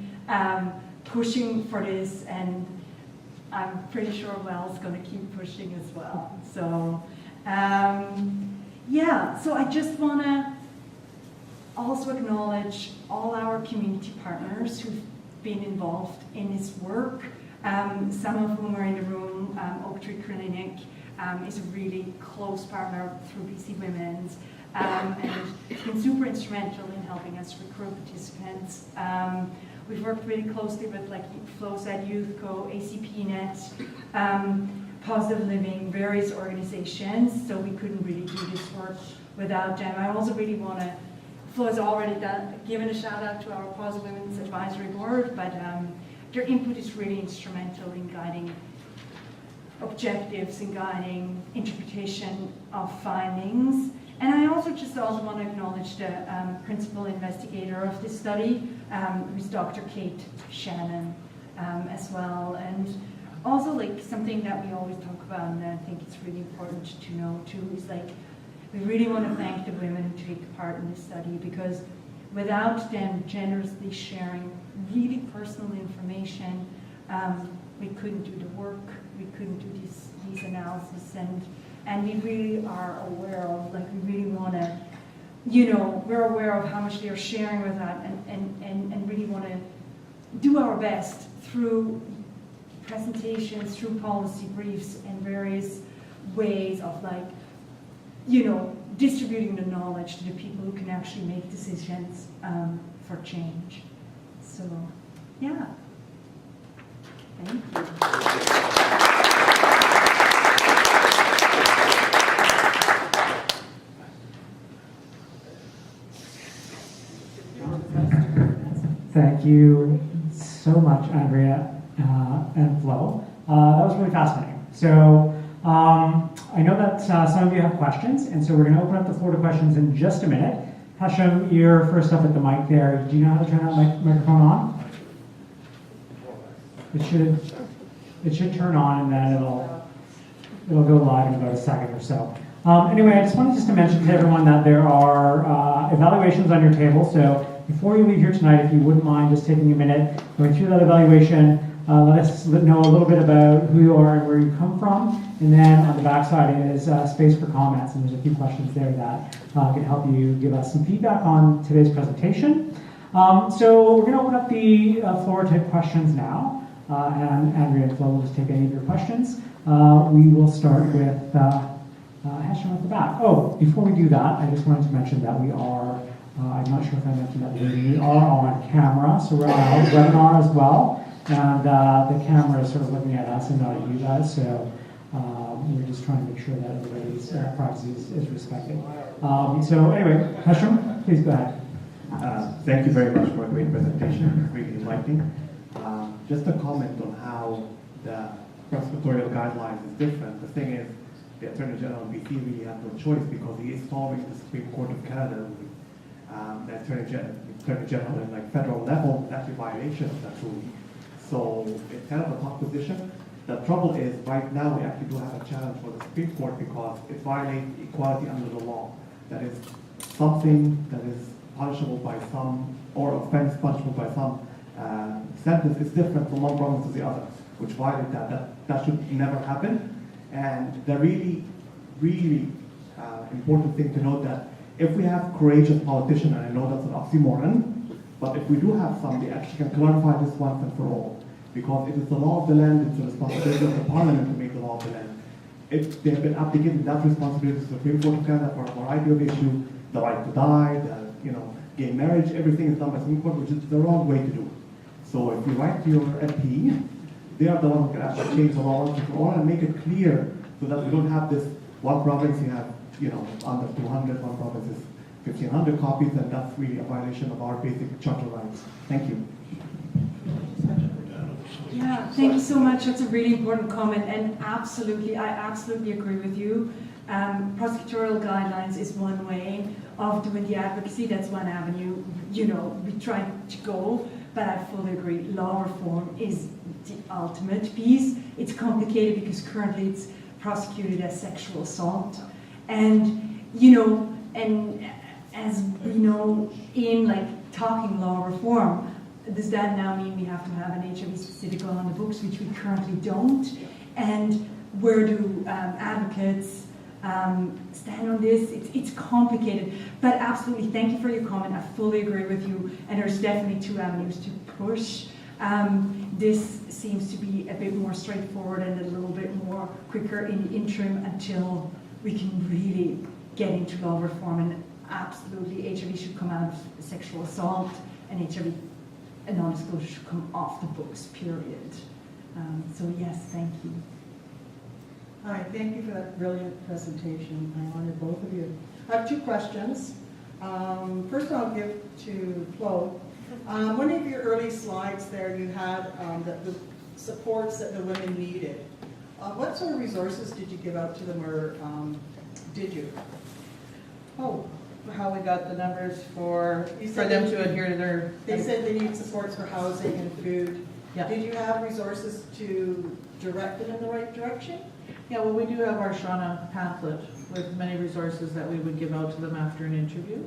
pushing for this, and I'm pretty sure Well's going to keep pushing as well. So, so I just want to also acknowledge all our community partners who've been involved in this work, some of whom are in the room. Oak Tree Clinic is a really close partner through BC Women's, and it's been super instrumental in helping us recruit participants. We've worked really closely with FlowSide Youth Co, ACPNet, Positive Living, various organizations, so we couldn't really do this work without them. I also really want to, Flo has already given a shout out to our Positive Women's Advisory Board, but their input is really instrumental in guiding objectives and guiding interpretation of findings. And I also want to acknowledge the principal investigator of this study, who's Dr. Kate Shannon as well. And also something that we always talk about, and I think it's really important to know too, is we really want to thank the women who take part in this study, because without them generously sharing really personal information, we couldn't do the work, we couldn't do these analysis, and we really are aware of, we really want to, we're aware of how much they are sharing with that, and really want to do our best through presentations, through policy briefs, and various ways of distributing the knowledge to the people who can actually make decisions for change. So, yeah. Thank you. Thank you so much, Andrea and Flo. That was really fascinating. So I know that some of you have questions, and so we're going to open up the floor to questions in just a minute. Hashem, you're first up at the mic there. Do you know how to turn that microphone on? It should turn on, and then it'll go live in about a second or so. Anyway, I just wanted to mention to everyone that there are evaluations on your table. So before you leave here tonight, if you wouldn't mind just taking a minute, going through that evaluation, let us know a little bit about who you are and where you come from. And then on the back side is space for comments, and there's a few questions there that can help you give us some feedback on today's presentation. So we're going to open up the floor to questions now. And Andrea and Flo will just take any of your questions. We will start with Hashem at the back. Oh, before we do that, I just wanted to mention that we are, I'm not sure if I mentioned that we are on camera, so we're on a webinar as well. And the camera is sort of looking at us and not at you guys, so we're just trying to make sure that everybody's privacy is respected. So anyway, Hashem, please go ahead. Thank you very much for a great presentation, really enlightening. Just a comment on how the prosecutorial guidelines is different. The thing is, the Attorney General of BC really has no choice because he is following the Supreme Court of Canada. The Attorney General in like federal level is actually violation of that ruling. So it's kind of a tough position. The trouble is, right now we actually do have a challenge for the Supreme Court because it violates equality under the law. That is something that is punishable by some, or offense punishable by some sentence is different from one province to the other, which violates that should never happen. And the really important thing to note that if we have courageous politicians, and I know that's an oxymoron, but if we do have some, they actually can clarify this once and for all. Because it is the law of the land, it's the responsibility of the parliament to make the law of the land. They have been abdicating that responsibility to the Supreme Court of Canada for a variety of issues, the right to die, gay marriage, everything is done by the Supreme Court, which is the wrong way to do it. So if you write to your MP, they are the ones who can actually change the law once and for all and make it clear so that we don't have this one province you have, under 200, one province is 1,500 copies, and that's really a violation of our basic charter rights. Thank you. Yeah, thank you so much. That's a really important comment, and I absolutely agree with you. Prosecutorial guidelines is one way of doing the advocacy. That's one avenue, we try to go, but I fully agree. Law reform is the ultimate piece. It's complicated because currently it's prosecuted as sexual assault. And, and as we know, in talking law reform, does that now mean we have to have an HIV specific law on the books, which we currently don't? And where do advocates stand on this? It's complicated, but absolutely, thank you for your comment. I fully agree with you, and there's definitely two avenues to push. This seems to be a bit more straightforward and a little bit more quicker in the interim until we can really get into law reform, and absolutely HIV should come out of sexual assault, and HIV and non-disclosure should come off the books, period. So yes, thank you. Hi, thank you for that brilliant presentation. I honor both of you. I have two questions. First I'll give to Flo. One of your early slides there, you had the supports that the women needed. What sort of resources did you give out to them, or did you? Oh, how we got the numbers for said them that to adhere to their... They said they need supports for housing and food. Yeah. Did you have resources to direct them in the right direction? Yeah, well, we do have our SHAWNA pamphlet with many resources that we would give out to them after an interview.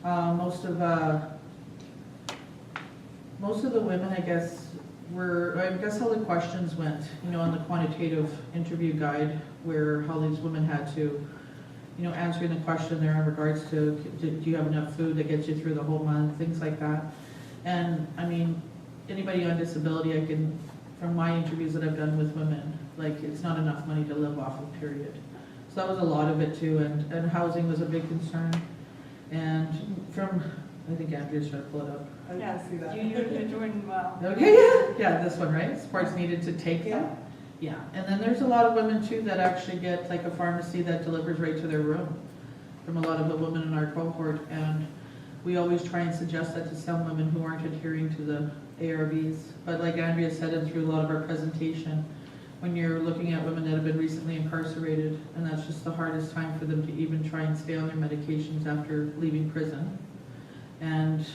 Most of the women, I guess how the questions went, on the quantitative interview guide, where how these women had to, answering the question there in regards to, do you have enough food that gets you through the whole month, things like that. And I mean, anybody on disability, from my interviews that I've done with women, it's not enough money to live off of, period. So that was a lot of it too, and housing was a big concern. And I think Andrea's trying to pull it up. Yeah, see that. you're doing well. Okay, yeah, this one, right? Supports needed to take them. Yeah, and then there's a lot of women too that actually get a pharmacy that delivers right to their room from a lot of the women in our cohort, and we always try and suggest that to some women who aren't adhering to the ARVs. But like Andrea said, and through a lot of our presentation, when you're looking at women that have been recently incarcerated, and that's just the hardest time for them to even try and stay on their medications after leaving prison. And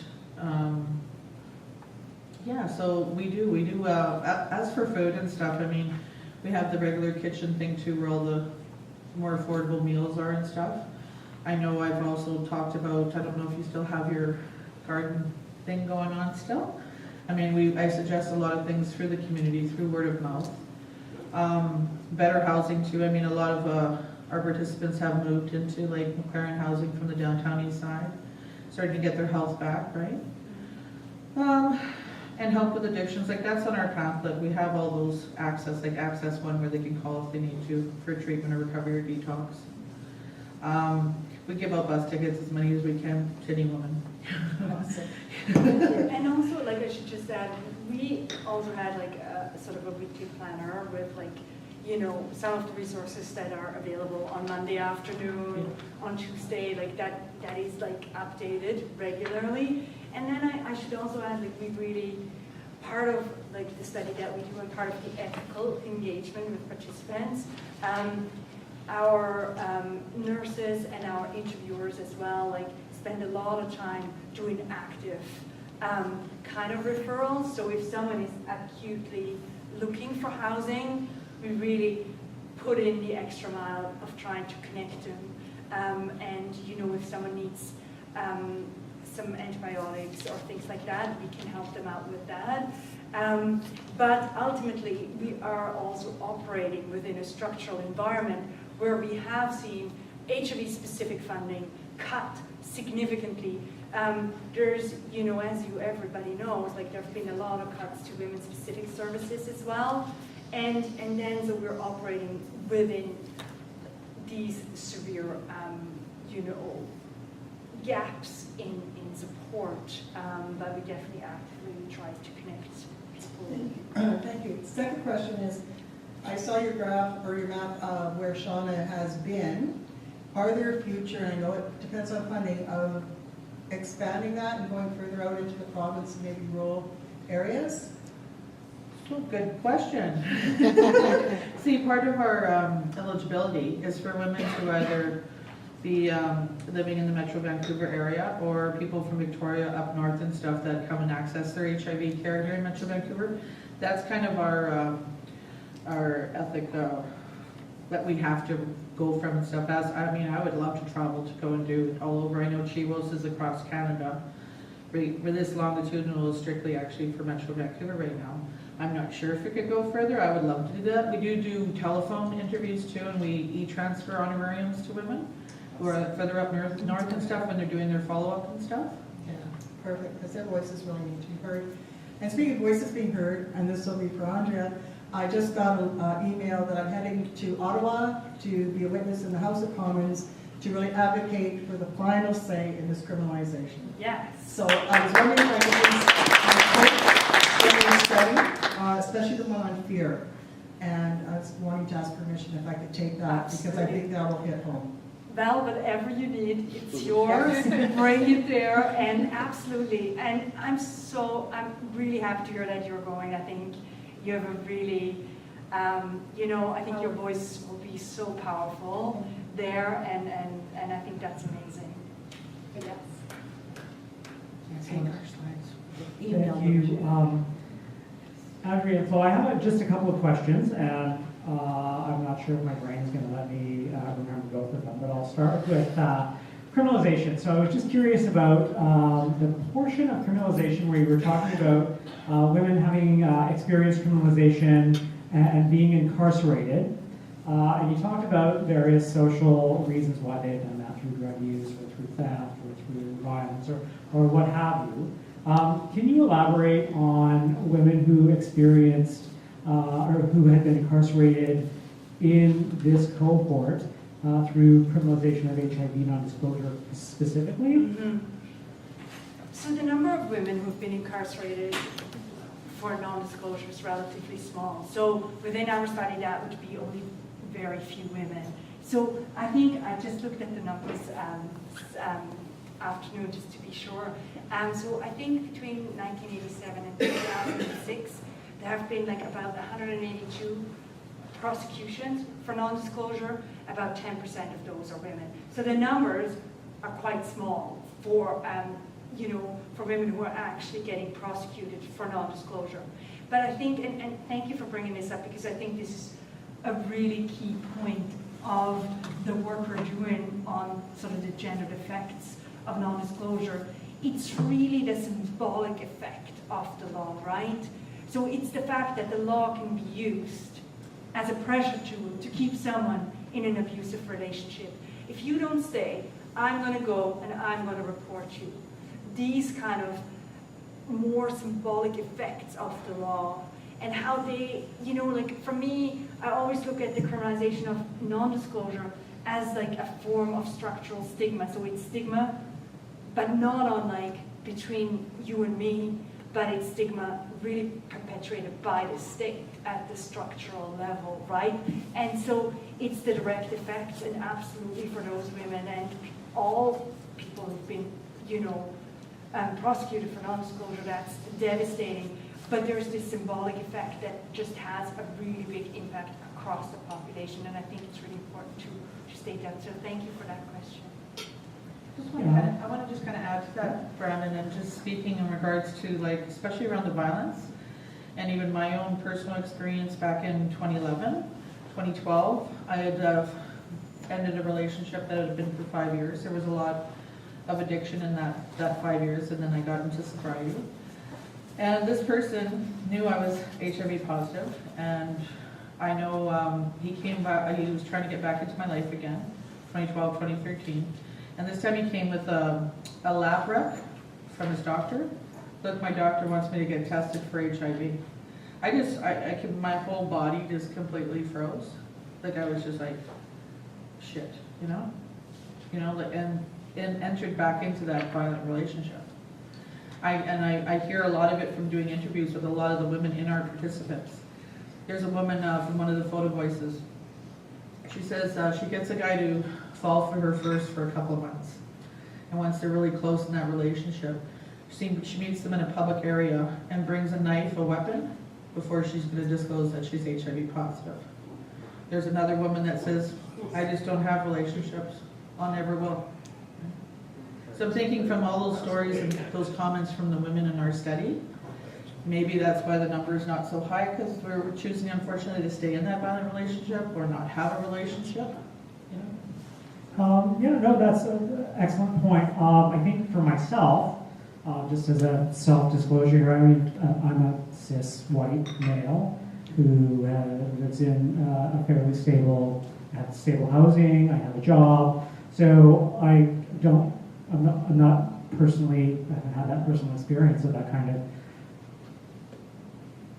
yeah, so we do, as for food and stuff, I mean, we have the regular kitchen thing too, where all the more affordable meals are and stuff. I know I've also talked about, I don't know if you still have your garden thing going on still. I mean, I suggest a lot of things through the community, through word of mouth. Better housing too. I mean, a lot of our participants have moved into McLaren housing from the downtown east side, starting to get their health back, right? And help with addictions, that's on our pamphlet. We have all those access, Access One, where they can call if they need to for treatment or recovery or detox. We give out bus tickets as many as we can to any woman. Awesome. And also, I should just add, we also had a sort of a weekly planner with some of the resources that are available on Monday afternoon, on Tuesday, that is updated regularly. And then I should also add, we really part of like the study that we do and part of the ethical engagement with participants, our nurses and our interviewers as well, like spend a lot of time doing active kind of referrals. So if someone is acutely looking for housing, we really put in the extra mile of trying to connect them. And you know, if someone needs some antibiotics or things like that, we can help them out with that. But ultimately, we are also operating within a structural environment where we have seen HIV-specific funding cut significantly. There's, you know, as everybody knows, like there have been a lot of cuts to women-specific services as well. And then so we're operating within these severe, you know, gaps in support, but we definitely actively try to connect people. Thank you. Second question is, I saw your graph or your map of where SHAWNA has been. Are there future, and I know it depends on funding, of expanding that and going further out into the province and maybe rural areas? So good question. See, part of our eligibility is for women to either be living in the Metro Vancouver area or people from Victoria up north and stuff that come and access their HIV care here in Metro Vancouver. That's kind of our ethic that we have to go from and stuff. As I mean, I would love to travel to go and do it all over. I know CHIWOS is across Canada. For this longitudinal is strictly actually for Metro Vancouver right now. I'm not sure if it could go further. I would love to do that. We do telephone interviews too, and we e-transfer honorariums to women who are further up north and stuff when they're doing their follow-up and stuff. Yeah, perfect, because their voices really need to be heard. And speaking of voices being heard, and this will be for Andrea, I just got an email that I'm heading to Ottawa to be a witness in the House of Commons to really advocate for the final say in this criminalization. Yes. So I was wondering if I could please study, especially the one on fear. And I was wanting to ask permission if I could take that, because I think that will hit home. Well, whatever you need, it's yours. Bring it there, and absolutely. And I'm really happy to hear that you're going. I think you have a really, you know, I think your voice will be so powerful there, and I think that's amazing. But yes. Thank you, Andrea. So I have just a couple of questions, and I'm not sure if my brain is going to let me remember both of them, but I'll start with criminalization. So I was just curious about the portion of criminalization where you were talking about women having experienced criminalization and being incarcerated. And you talked about various social reasons why they've done that, through drug use or through theft or through violence or what have you. Can you elaborate on women who experienced or who had been incarcerated in this cohort through criminalization of HIV non-disclosure specifically? Mm-hmm. So the number of women who've been incarcerated for non-disclosure is relatively small. So within our study, that would be only very few women. So I think I just looked at the numbers afternoon just to be sure. So I think between 1987 and 2006, there have been like about 182 prosecutions for non-disclosure. About 10% of those are women. So the numbers are quite small for, you know, for women who are actually getting prosecuted for non-disclosure. But I think, and thank you for bringing this up, because I think this is a really key point of the work we're doing on sort of the gendered effects of non-disclosure. It's really the symbolic effect of the law, right? So it's the fact that the law can be used as a pressure tool to keep someone in an abusive relationship. If you don't stay, I'm going to go and I'm going to report you. These kind of more symbolic effects of the law and how they, you know, like for me, I always look at the criminalization of non-disclosure as like a form of structural stigma. So it's stigma, but not unlike between you and me, but it's stigma really perpetuated by the state at the structural level, right? And so it's the direct effects, and absolutely for those women and all people who've been, you know, prosecuted for non-disclosure, that's devastating. but there's this symbolic effect that just has a really big impact across the population, and I think it's really important to state that. So thank you for that question. I want to just kind of add to that, Brandon, and just speaking in regards to, like, especially around the violence, and even my own personal experience back in 2011, 2012, I had ended a relationship that had been for 5 years. There was a lot of addiction in that 5 years, and then I got into sobriety. And this person knew I was HIV positive, and I know he came back, he was trying to get back into my life again, 2012, 2013. And this time he came with a lab rep from his doctor. Look, my doctor wants me to get tested for HIV. My whole body just completely froze. Like, I was just like, shit, you know, and entered back into that violent relationship. I hear a lot of it from doing interviews with a lot of the women in our participants. There's a woman from one of the photo voices. She says she gets a guy to fall for her first for a couple of months. And once they're really close in that relationship, she meets them in a public area and brings a knife, a weapon, before she's going to disclose that she's HIV positive. There's another woman that says, I just don't have relationships. I'll never will. So I'm thinking from all those stories and those comments from the women in our study, maybe that's why the number is not so high, because we're choosing, unfortunately, to stay in that violent relationship or not have a relationship. No, that's an excellent point. I think for myself, just as a self-disclosure here, I'm a cis white male who lives in a fairly stable, I have stable housing, I have a job, so I'm not personally, I haven't had that personal experience of that kind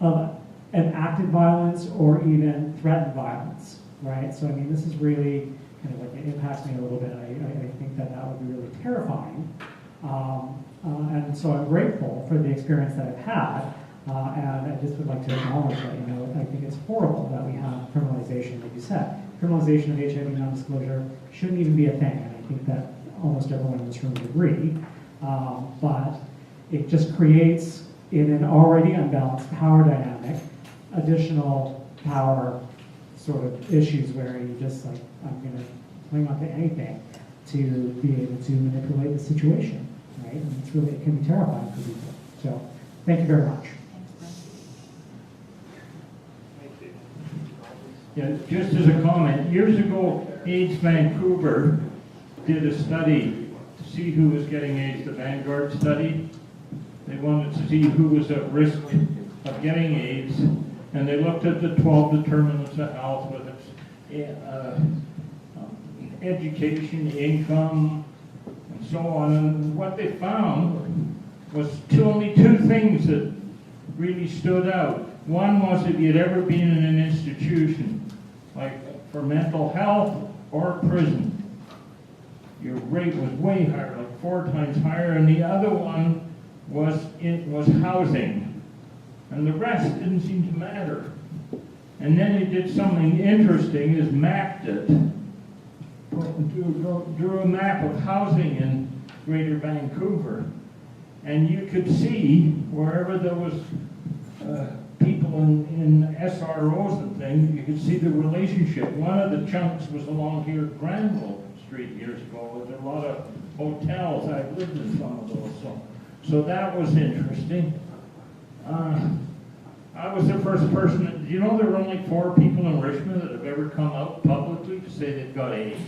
of an active violence or even threatened violence, right? So I mean, this is really kind of like, it impacts me a little bit. I think that would be really terrifying. And so I'm grateful for the experience that I've had. And I just would like to acknowledge that, I think it's horrible that we have criminalization, like you said. Criminalization of HIV non-disclosure shouldn't even be a thing. And I think that almost everyone in this room would agree. But it just creates, in an already unbalanced power dynamic, additional power sort of issues where you just like, I'm going to cling on to anything to be able to manipulate the situation, right? And it can be terrifying for people. So, thank you very much. Yeah, just as a comment, years ago, AIDS Vancouver did a study to see who was getting AIDS, the Vanguard study. They wanted to see who was at risk of getting AIDS, and they looked at the 12 determinants of health, whether it's education, income, and so on. And what they found was only two things that really stood out. One was if you'd ever been in an institution, like for mental health or prison. Your rate was way higher, like 4 times higher, and the other one was housing. And the rest didn't seem to matter. And then he did something interesting, is mapped it. Drew a map of housing in Greater Vancouver. And you could see wherever there was people in SROs and things, you could see the relationship. One of the chunks was along here at Granville Street years ago. There were a lot of hotels. I've lived in some of those. So that was interesting. I was the first person, do you know there were only 4 people in Richmond that have ever come out publicly to say they've got AIDS?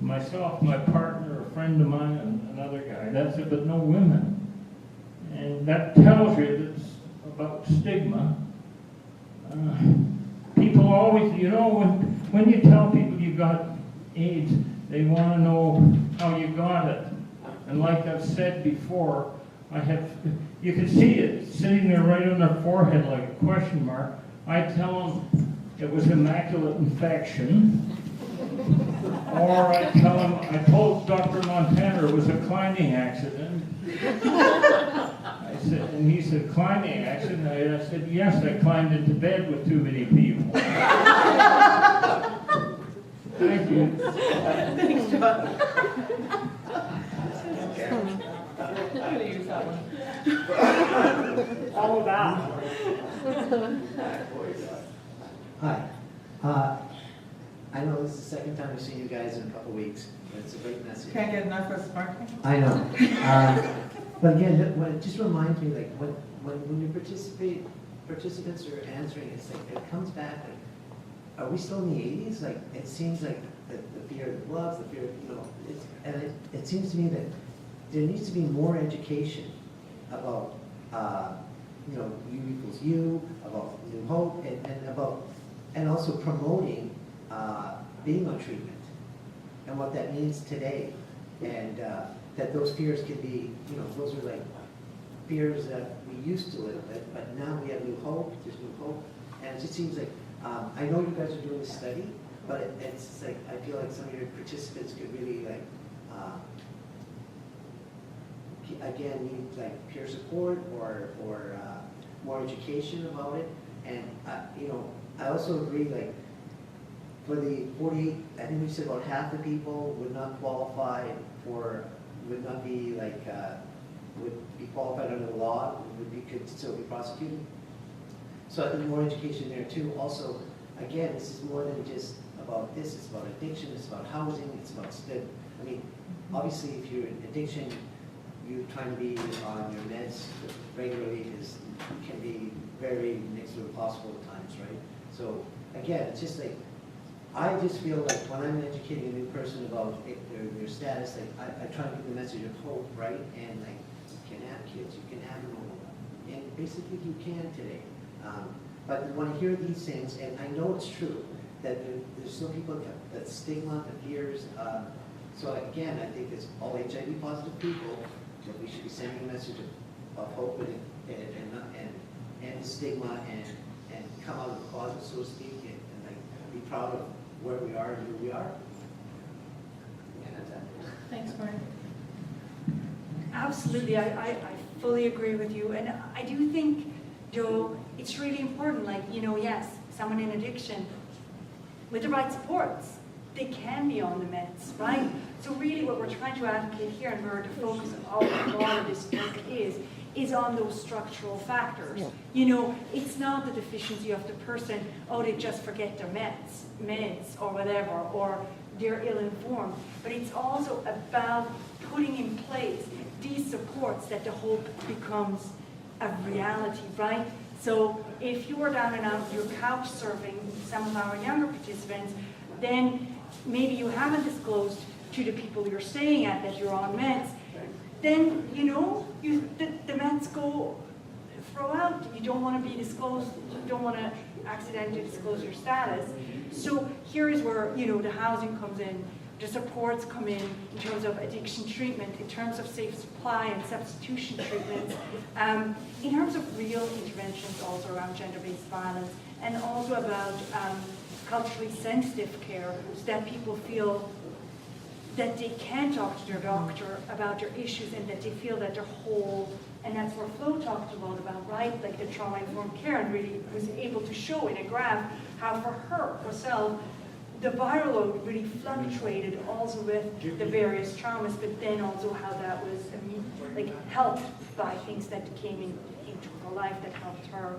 Myself, my partner, a friend of mine, and another guy. That's it, but no women. And that tells you that's about stigma. People always, when you tell people you got AIDS, they want to know how you got it. And like I've said before, you can see it sitting there right on their forehead like a question mark. I tell them it was immaculate infection. Or I told Dr. Montana it was a climbing accident. I said, and he said, climbing accident? I said, yes, I climbed into bed with too many people. Thank you. Thanks, John. I'm gonna use that one. Follow that. Hi. I know this is the second time I've seen you guys in a couple weeks. It's a great message. Can't get enough of sparkling. I know. But again, it just reminds me, like, when you participants are answering, it's like, it comes back, like, are we still in the 80s? Like, it seems like the fear of the gloves, the fear of, it seems to me that there needs to be more education about, you equals you, about New Hope, and also promoting being on treatment and what that means today. And that those fears can be, those are like fears that we used to live with, but now we have New Hope, there's New Hope. And it just seems like, I know you guys are doing this study, but it's like, I feel like some of your participants could really like, again, need like peer support or more education about it. And, I also agree, like, for the 48, I think we said about half the people would not qualify would not be like, would be qualified under the law, could still be prosecuted. So I think more education there too. Also, again, this is more than just about this, it's about addiction, it's about housing, it's about, obviously if you're in addiction, you trying to be on your meds regularly can be very next to impossible at times, right? So again, it's just like, I just feel like when I'm educating a new person about their status, like I try to give the message of hope, right? And like, you can have kids, you can have them all, and basically you can today. But when I hear these things, and I know it's true, that there's still people that stigma, the fears. So again, I think it's all HIV positive people that we should be sending a message of hope and stigma and come out of the closet, so to speak, and like be proud of where we are and who we are. And that's that. Thanks, Mark. Absolutely, I fully agree with you. And I do think, Joe, it's really important, like, yes, someone in addiction, with the right supports, they can be on the meds, right? So really what we're trying to advocate here, and where the focus of a lot of this work is on those structural factors. It's not the deficiency of the person, they just forget their meds or whatever, or they're ill-informed, but it's also about putting in place these supports that the hope becomes a reality, right? So if you are down and out, you're couch surfing some of our younger participants, then maybe you haven't disclosed to the people you're staying at that you're on meds, then the meds go throw out. You don't want to be disclosed, you don't want to accidentally disclose your status. So here is where the housing comes in, the supports come in terms of addiction treatment, in terms of safe supply and substitution treatments, in terms of real interventions also around gender-based violence, and also about culturally sensitive care, so that people feel that they can talk to their doctor about their issues and that they feel that they're whole. And that's what Flo talked a lot about, right? Like the trauma-informed care, and really was able to show in a graph how for herself, the viral load really fluctuated also with the various traumas, but then also how that was helped by things that came into her life that helped her,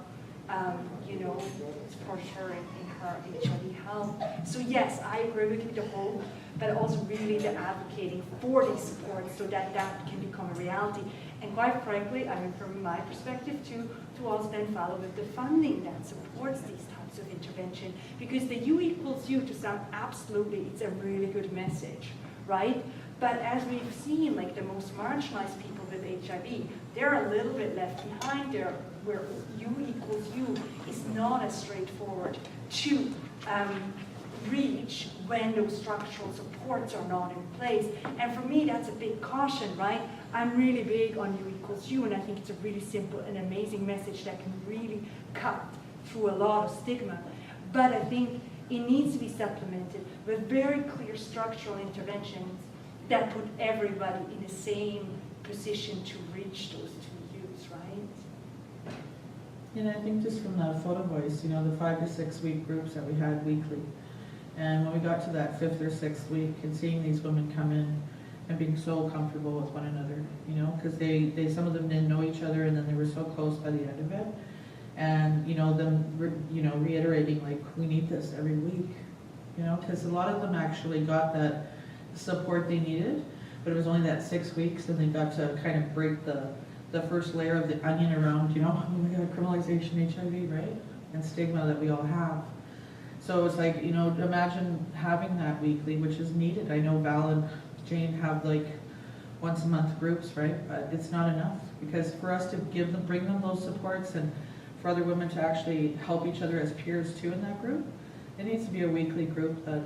support her in her HIV health. So yes, I agree with you, the hope, but also really the advocating for these supports so that that can become a reality. And quite frankly, from my perspective, to also then follow with the funding that supports these types of intervention. Because the U equals U, to some, absolutely, it's a really good message, right? But as we've seen, like the most marginalized people with HIV, they're a little bit left behind there, where U equals U is not as straightforward to reach when those structural supports are not in place. And for me, that's a big caution, right? I'm really big on U equals U, and I think it's a really simple and amazing message that can really cut through a lot of stigma. But I think it needs to be supplemented with very clear structural interventions that put everybody in the same position to reach those two U's, right? And I think just from the photo voice, the 5 to 6 week groups that we had weekly, and when we got to that 5th or 6th week and seeing these women come in and being so comfortable with one another, you know, because some of them didn't know each other, and then they were so close by the end of it. And, you know, reiterating, like, we need this every week, you know, because a lot of them actually got that support they needed, but it was only that 6 weeks, and they got to kind of break the first layer of the onion around, you know, oh my God, criminalization, HIV, right? And stigma that we all have. So it's like, you know, imagine having that weekly, which is needed. I know Val and Jane have like once a month groups, right? But it's not enough, because for us to bring them those supports, and for other women to actually help each other as peers too in that group, it needs to be a weekly group that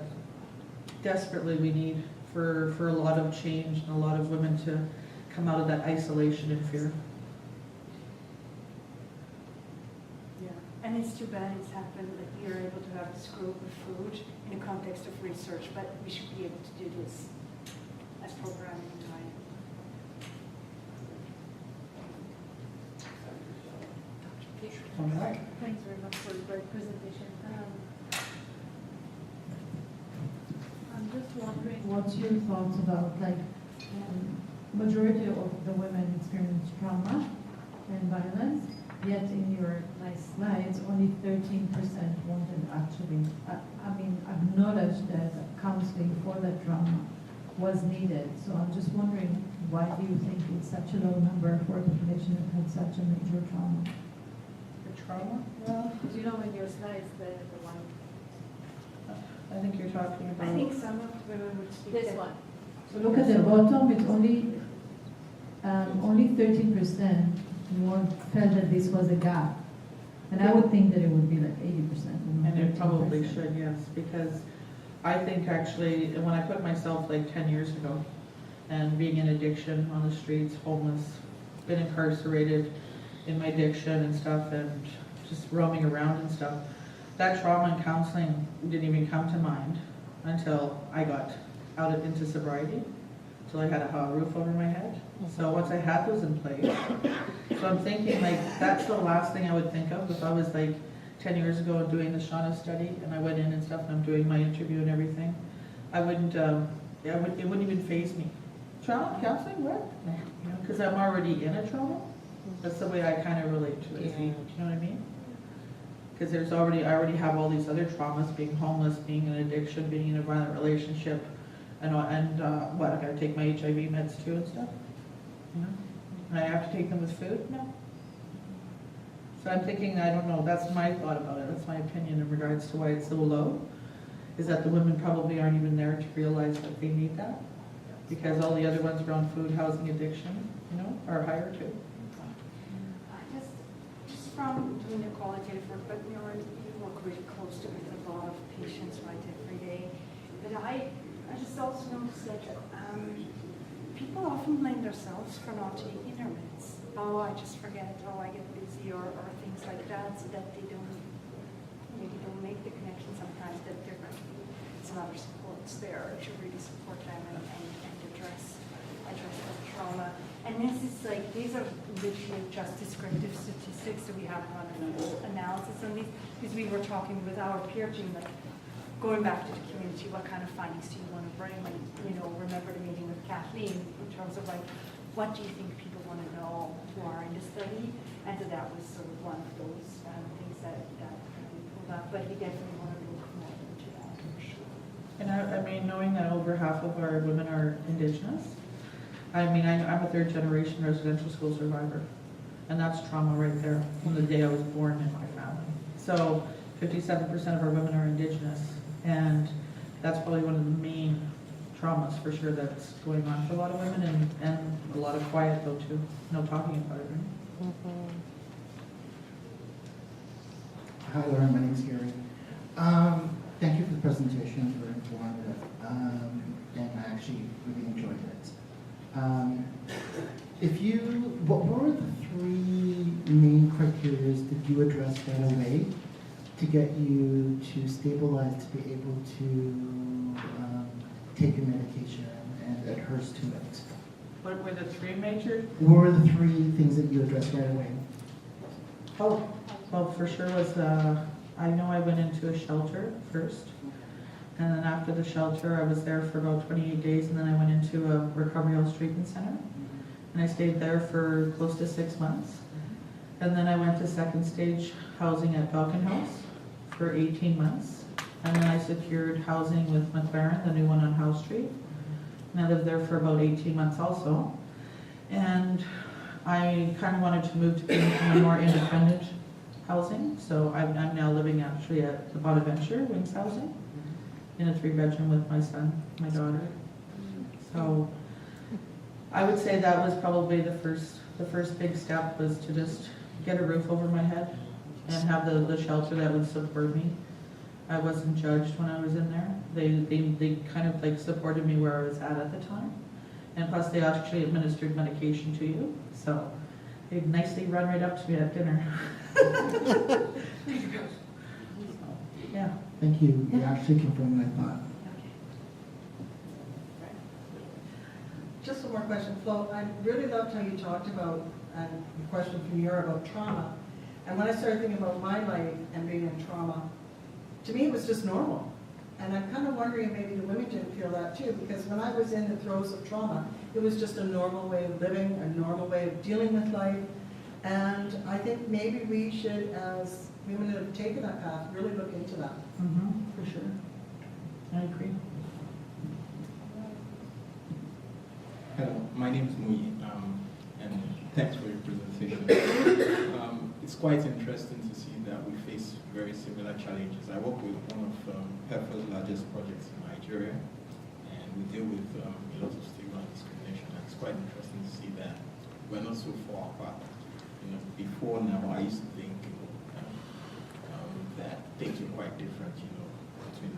desperately we need for a lot of change and a lot of women to come out of that isolation and fear. Yeah, and it's too bad it's happened that you're able to have this group of food in the context of research, but we should be able to do this as programming time. All right. Thanks very much for the great presentation. I'm just wondering what's your thoughts about, like, majority of the women experience trauma and violence, yet in your nice slides, only 13% wanted actually, I mean, acknowledge that counseling for that trauma was needed. So I'm just wondering, why do you think it's such a low number for a population that had such a major trauma? Trauma? Well, do you know in your slides the one? I think you're talking about. I think some of the women would speak This that- one. So look at the bottom, it's only 13% more felt that this was a gap. And I would think that it would be like 80%. And it probably should, yes, because I think actually, when I put myself like 10 years ago, and being in addiction on the streets, homeless, been incarcerated in my addiction and stuff, and just roaming around and stuff, that trauma and counseling didn't even come to mind until I got out into sobriety, until I had a roof over my head. So once I had those in place, so I'm thinking like that's the last thing I would think of if I was like 10 years ago and doing the SHAWNA study, and I went in and stuff, and I'm doing my interview and everything. I wouldn't, it wouldn't even faze me. Trauma counseling, what? You know, because I'm already in a trauma. That's the way I kind of relate to it. Do you know what I mean? Because I already have all these other traumas: being homeless, being in addiction, being in a violent relationship, and what? I got to take my HIV meds too and stuff. You know? And I have to take them with food? No. So I'm thinking, I don't know. That's my thought about it. That's my opinion in regards to why it's so low. Is that the women probably aren't even there to realize that they need that, because all the other ones around food, housing, addiction, you know, are higher too. Just from doing the qualitative work, but you know, you work really close to with a lot of patients right every day. But I just also noticed that people often blame themselves for not taking their meds. Oh, I just forget. Oh, I get busy, or things like that, so that they maybe don't make the connection sometimes that there might be some other supports there to really support them and address the trauma. And this is like, these are literally just descriptive statistics, so we haven't run an analysis on these, because we were talking with our peer team, like, going back to the community, what kind of findings do you want to bring? And, you know, remember the meeting with Kathleen in terms of like, what do you think people want to know who are in the study? And so that was sort of one of those things that we pulled up, but we definitely want to look more into that for sure. And I mean, knowing that over half of our women are Indigenous, I mean, I'm a third generation residential school survivor, and that's trauma right there from the day I was born in my family. So 57% of our women are Indigenous, and that's probably one of the main traumas for sure that's going on for a lot of women, and a lot of quiet though too, no talking about it, right? Hi Lauren, my name is Gary. Thank you for the presentation, very informative, and I actually really enjoyed it. What were the 3 main criteria that you addressed right away to get you to stabilize, to be able to take your medication and adhere to it? What were the 3 major? What were the 3 things that you addressed right away? Oh, well, for sure was, I know I went into a shelter first, And then after the shelter, I was there for about 28 days, and then I went into a recovery house treatment center. And I stayed there for close to 6 months. And then I went to second stage housing at Falcon House for 18 months. And then I secured housing with McLaren, the new one on House Street. And I lived there for about 18 months also. And I kind of wanted to move to being a more independent housing. So I'm now living actually at the Bonaventure Wings Housing in a 3-bedroom with my son, my daughter. So I would say that was probably the first big step, was to just get a roof over my head and have the shelter that would support me. I wasn't judged when I was in there. They kind of like supported me where I was at the time. And plus they actually administered medication to you. So they'd nicely run right up to me at dinner. Yeah. Thank you. You actually confirmed my thought. Just one more question, Flo. I really loved how you talked about, and the question from you about trauma. And when I started thinking about my life and being in trauma, to me it was just normal. And I'm kind of wondering if maybe the women didn't feel that too, because when I was in the throes of trauma, it was just a normal way of living, a normal way of dealing with life. And I think maybe we should, as women that have taken that path, really look into that. For sure. I agree. Hello, my name is Muyi, and thanks for your presentation. It's quite interesting to see that we face very similar challenges. I work with one of PEPFAR's largest projects in Nigeria, and we deal with a lot of stigma and discrimination. And it's quite interesting to see that we're not so far apart. You know, before now, I used to think that things were quite different, you know, between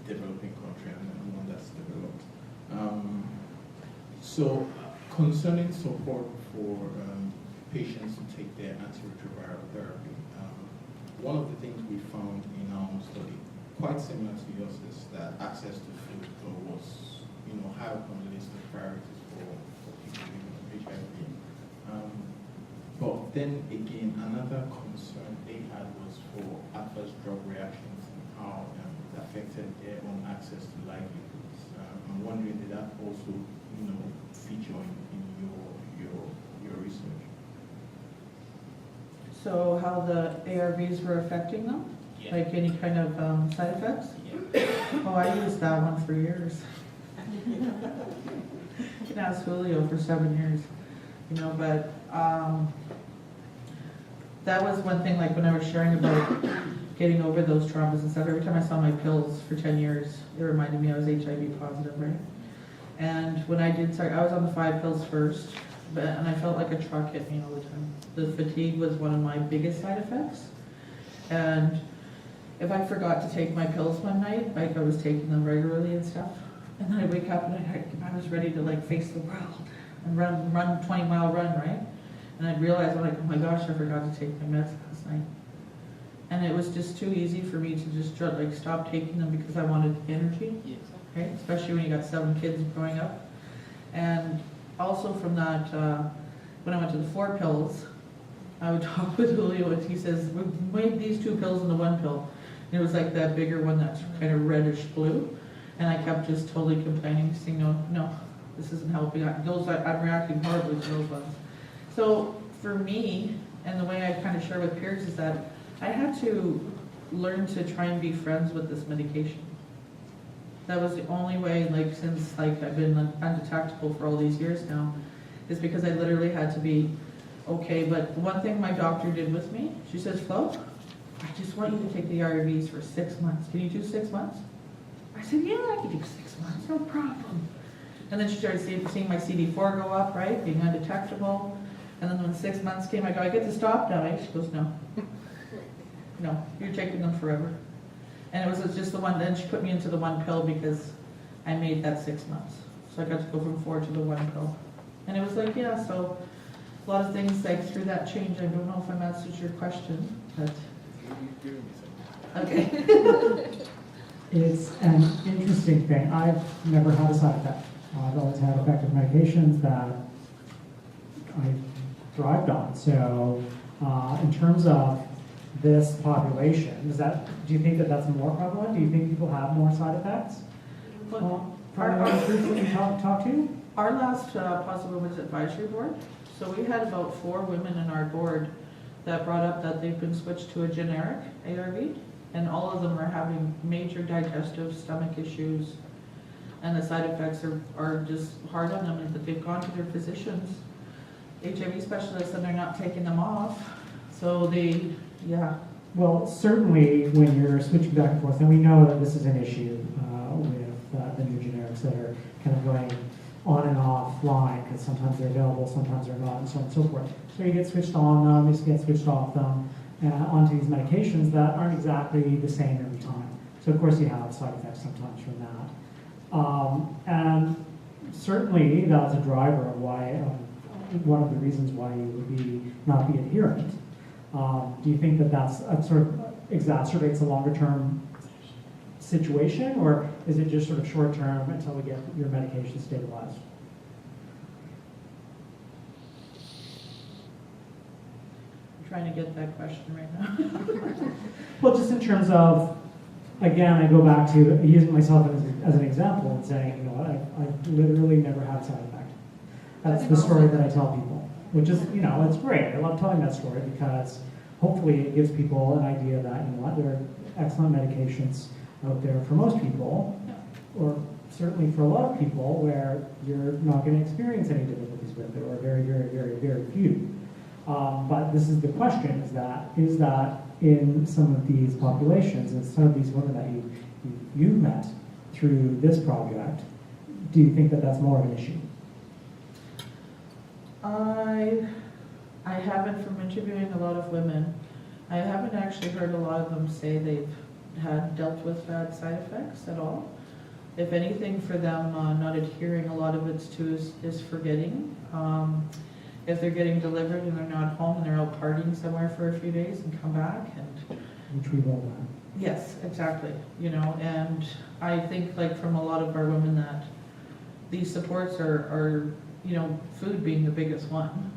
developing country and the one that's developed. So, concerning support for patients to take their antiretroviral therapy, one of the things we found in our own study, quite similar to yours, is that access to food was, you know, high up on the list of priorities for people living with HIV. But then again, another concern they had was for adverse drug reactions and how it affected their own access to livelihoods. I'm wondering, did that also, you know, feature in your research? So how the ARVs were affecting them? Yeah. Like any kind of side effects? Yeah. Oh, I used that one for years. You can ask Julio for 7 years, you know, but that was one thing, like when I was sharing about getting over those traumas and stuff, every time I saw my pills for 10 years, it reminded me I was HIV positive, right? And when I did start, I was on the 5 pills first, and I felt like a truck hit me all the time. The fatigue was one of my biggest side effects. And if I forgot to take my pills one night, like I was taking them regularly and stuff, and then I wake up and I was ready to like face the world and run 20-mile run, right? And I'd realize, I'm like, oh my gosh, I forgot to take my meds last night. And it was just too easy for me to just like stop taking them because I wanted the energy, right? Especially when you got 7 kids growing up. And also from that, when I went to the 4 pills, I would talk with Julio and he says, we made these 2 pills into 1 pill. And it was like that bigger one that's kind of reddish blue. And I kept just totally complaining, saying, no, this isn't helping. I'm reacting horribly to those ones. So for me, and the way I kind of share with peers is that I had to learn to try and be friends with this medication. That was the only way, like since like I've been undetectable for all these years now, is because I literally had to be okay. But one thing my doctor did with me, she says, Flo, I just want you to take the ARVs for 6 months. Can you do 6 months? I said, yeah, I can do 6 months, no problem. And then she started seeing my CD4 go up, right, being undetectable. And then when 6 months came, I go, I get to stop now, right? She goes, no. No, you're taking them forever. And it was just the one, then she put me into the 1 pill because I made that 6 months. So I got to go from 4 to the 1 pill. And it was like, yeah, so a lot of things like through that change. I don't know if I've answered your question, but. Okay. It's an interesting thing. I've never had a side effect. I've always had effective medications that I thrived on. So in terms of this population. Do you think that that's more prevalent? Do you think people have more side effects? From the groups that you talk to? Our last Positive Women's Advisory Board, so we had about 4 women in our board that brought up that they've been switched to a generic ARV, and all of them are having major digestive stomach issues, and the side effects are just hard on them, and that they've gone to their physicians, HIV specialists, and they're not taking them off. So yeah. Well, certainly when you're switching back and forth, and we know that this is an issue with the new generics that are kind of going on and offline, because sometimes they're available, sometimes they're not, and so on and so forth. So you get switched on them, you get switched off them, onto these medications that aren't exactly the same every time. So of course you have side effects sometimes from that. And certainly that's a driver of why, one of the reasons why you would not be adherent. Do you think that that's sort of exacerbates a longer term situation, or is it just sort of short term until we get your medication stabilized? I'm trying to get that question right now. Well, just in terms of, again, I go back to using myself as an example and saying, you know what, I literally never had a side effect. That's the story that I tell people, which is, you know, it's great. I love telling that story because hopefully it gives people an idea that, you know what, there are excellent medications out there for most people, or certainly for a lot of people, where you're not going to experience any difficulties with it, or very, very, very, very few. But this is the question, is that in some of these populations, and some of these women that you've met through this project, do you think that that's more of an issue? I haven't, from interviewing a lot of women, I haven't actually heard a lot of them say they've dealt with bad side effects at all. If anything, for them, not adhering, a lot of it's too is forgetting. If they're getting delivered and they're not home and they're out partying somewhere for a few days and come back, and Which we've all done. yes, exactly. You know, and I think, like, from a lot of our women, that these supports are you know, food being the biggest one,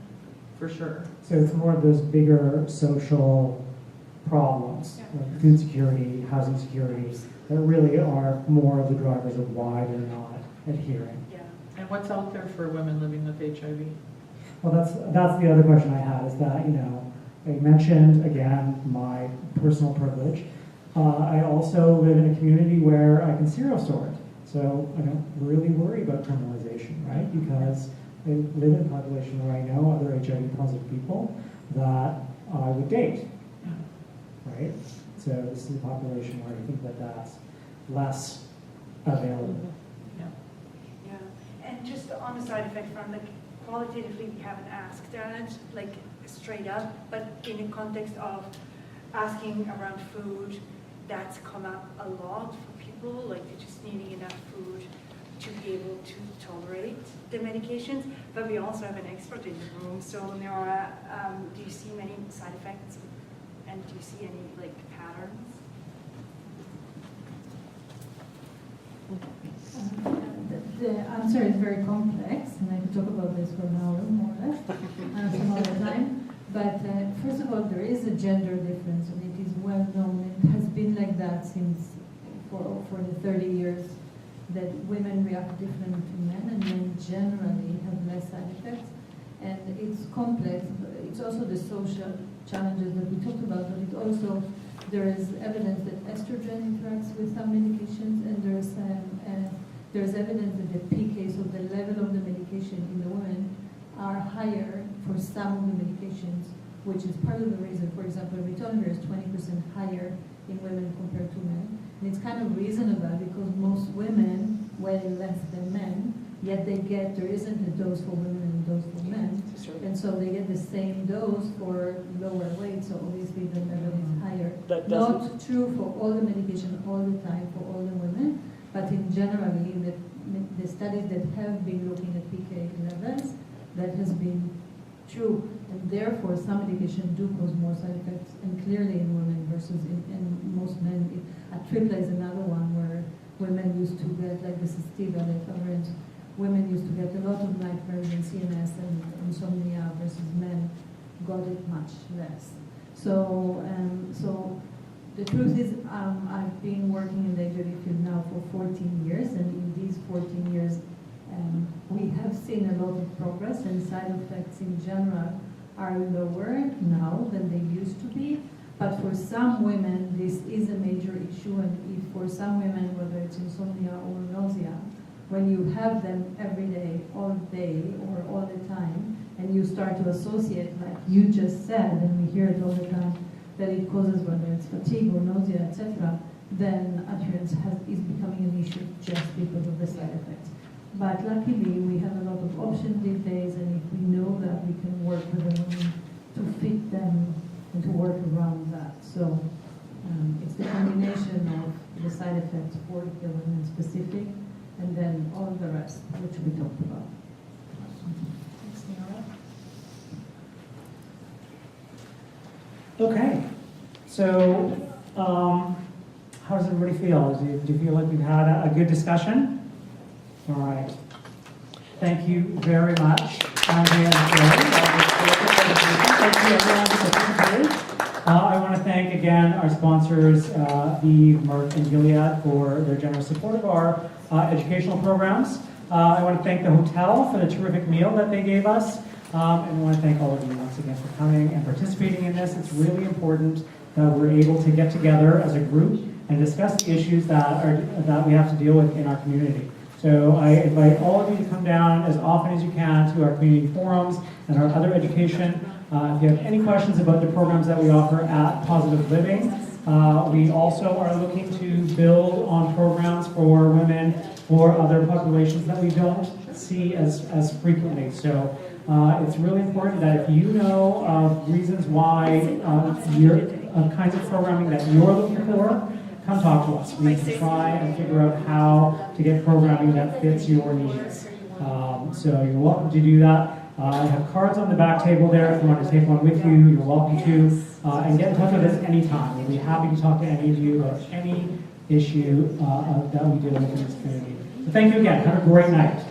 for sure. So it's more of those bigger social problems, like food security, housing security, that really are more of the drivers of why they're not adhering. Yeah. And what's out there for women living with HIV? Well, that's the other question I had, is that, you know, I mentioned, again, my personal privilege. I also live in a community where I can serial sort, so I don't really worry about criminalization, right? Because I live in a population where I know other HIV positive people that I would date, right? So this is a population where I think that that's less available. Yeah, and just on the side effect front, like qualitatively, we haven't asked that, like straight up, but in the context of asking around food, that's come up a lot for people, like they're just needing enough food to be able to tolerate the medications. But we also have an expert in the room, so Nora, do you see many side effects, and do you see any like patterns? The answer is very complex, and I could talk about this for an hour, more or less, some other time. But first of all, there is a gender difference, and it is well known. It has been like that since for the 30 years, that women react different to men, and men generally have less side effects. And it's complex. But it's also the social challenges that we talked about, but it also, there is evidence that estrogen interacts with some medications, and there's evidence that the PK, so the level of the medication in the women, are higher for some of the medications, which is part of the reason. For example, ritonavir is 20% higher in women compared to men. And it's kind of reasonable because most women weigh less than men, yet there isn't a dose for women and a dose for men. And so they get the same dose for lower weight, so obviously the level is higher. Not true for all the medication all the time for all the women, but in generally, the studies that have been looking at PK levels, that has been true. And therefore, some medication do cause more side effects, and clearly in women versus in most men. Tripla is another one where women used to get, like this is Stigma, women used to get a lot of nightmares and CNS and insomnia versus men got it much less. So the truth is, I've been working in the HIV field now for 14 years, and in these 14 years, we have seen a lot of progress, and side effects in general are lower now than they used to be. But for some women, this is a major issue, and if for some women, whether it's insomnia or nausea, when you have them every day, or all the time, and you start to associate, like you just said, and we hear it all the time, that it causes, whether it's fatigue or nausea, etc., then adherence is becoming an issue just because of the side effects. But luckily, we have a lot of options these days, and if we know that, we can work with the women to fit them and to work around that. So it's the combination of the side effects for the women specific, and then all the rest, which we talked about. Thanks, Nora. Okay, so how does everybody feel? Do you feel like we've had a good discussion? All right. Thank you very much, Andrea and Jerry. Thank you everyone who participated. I want to thank again our sponsors, Eve, Merck, and Gilead, for their generous support of our educational programs. I want to thank the hotel for the terrific meal that they gave us. And I want to thank all of you once again for coming and participating in this. It's really important that we're able to get together as a group and discuss the issues that we have to deal with in our community. So I invite all of you to come down as often as you can to our community forums and our other education. If you have any questions about the programs that we offer at Positive Living, we also are looking to build on programs for women or other populations that we don't see as frequently. So it's really important that if you know of reasons why kinds of programming that you're looking for, come talk to us. We can try and figure out how to get programming that fits your needs. So you're welcome to do that. I have cards on the back table there. If you want to take one with you, you're welcome to. And get in touch with us anytime. We'll be happy to talk to any of you about any issue that we deal with in this community. So thank you again. Have a great night.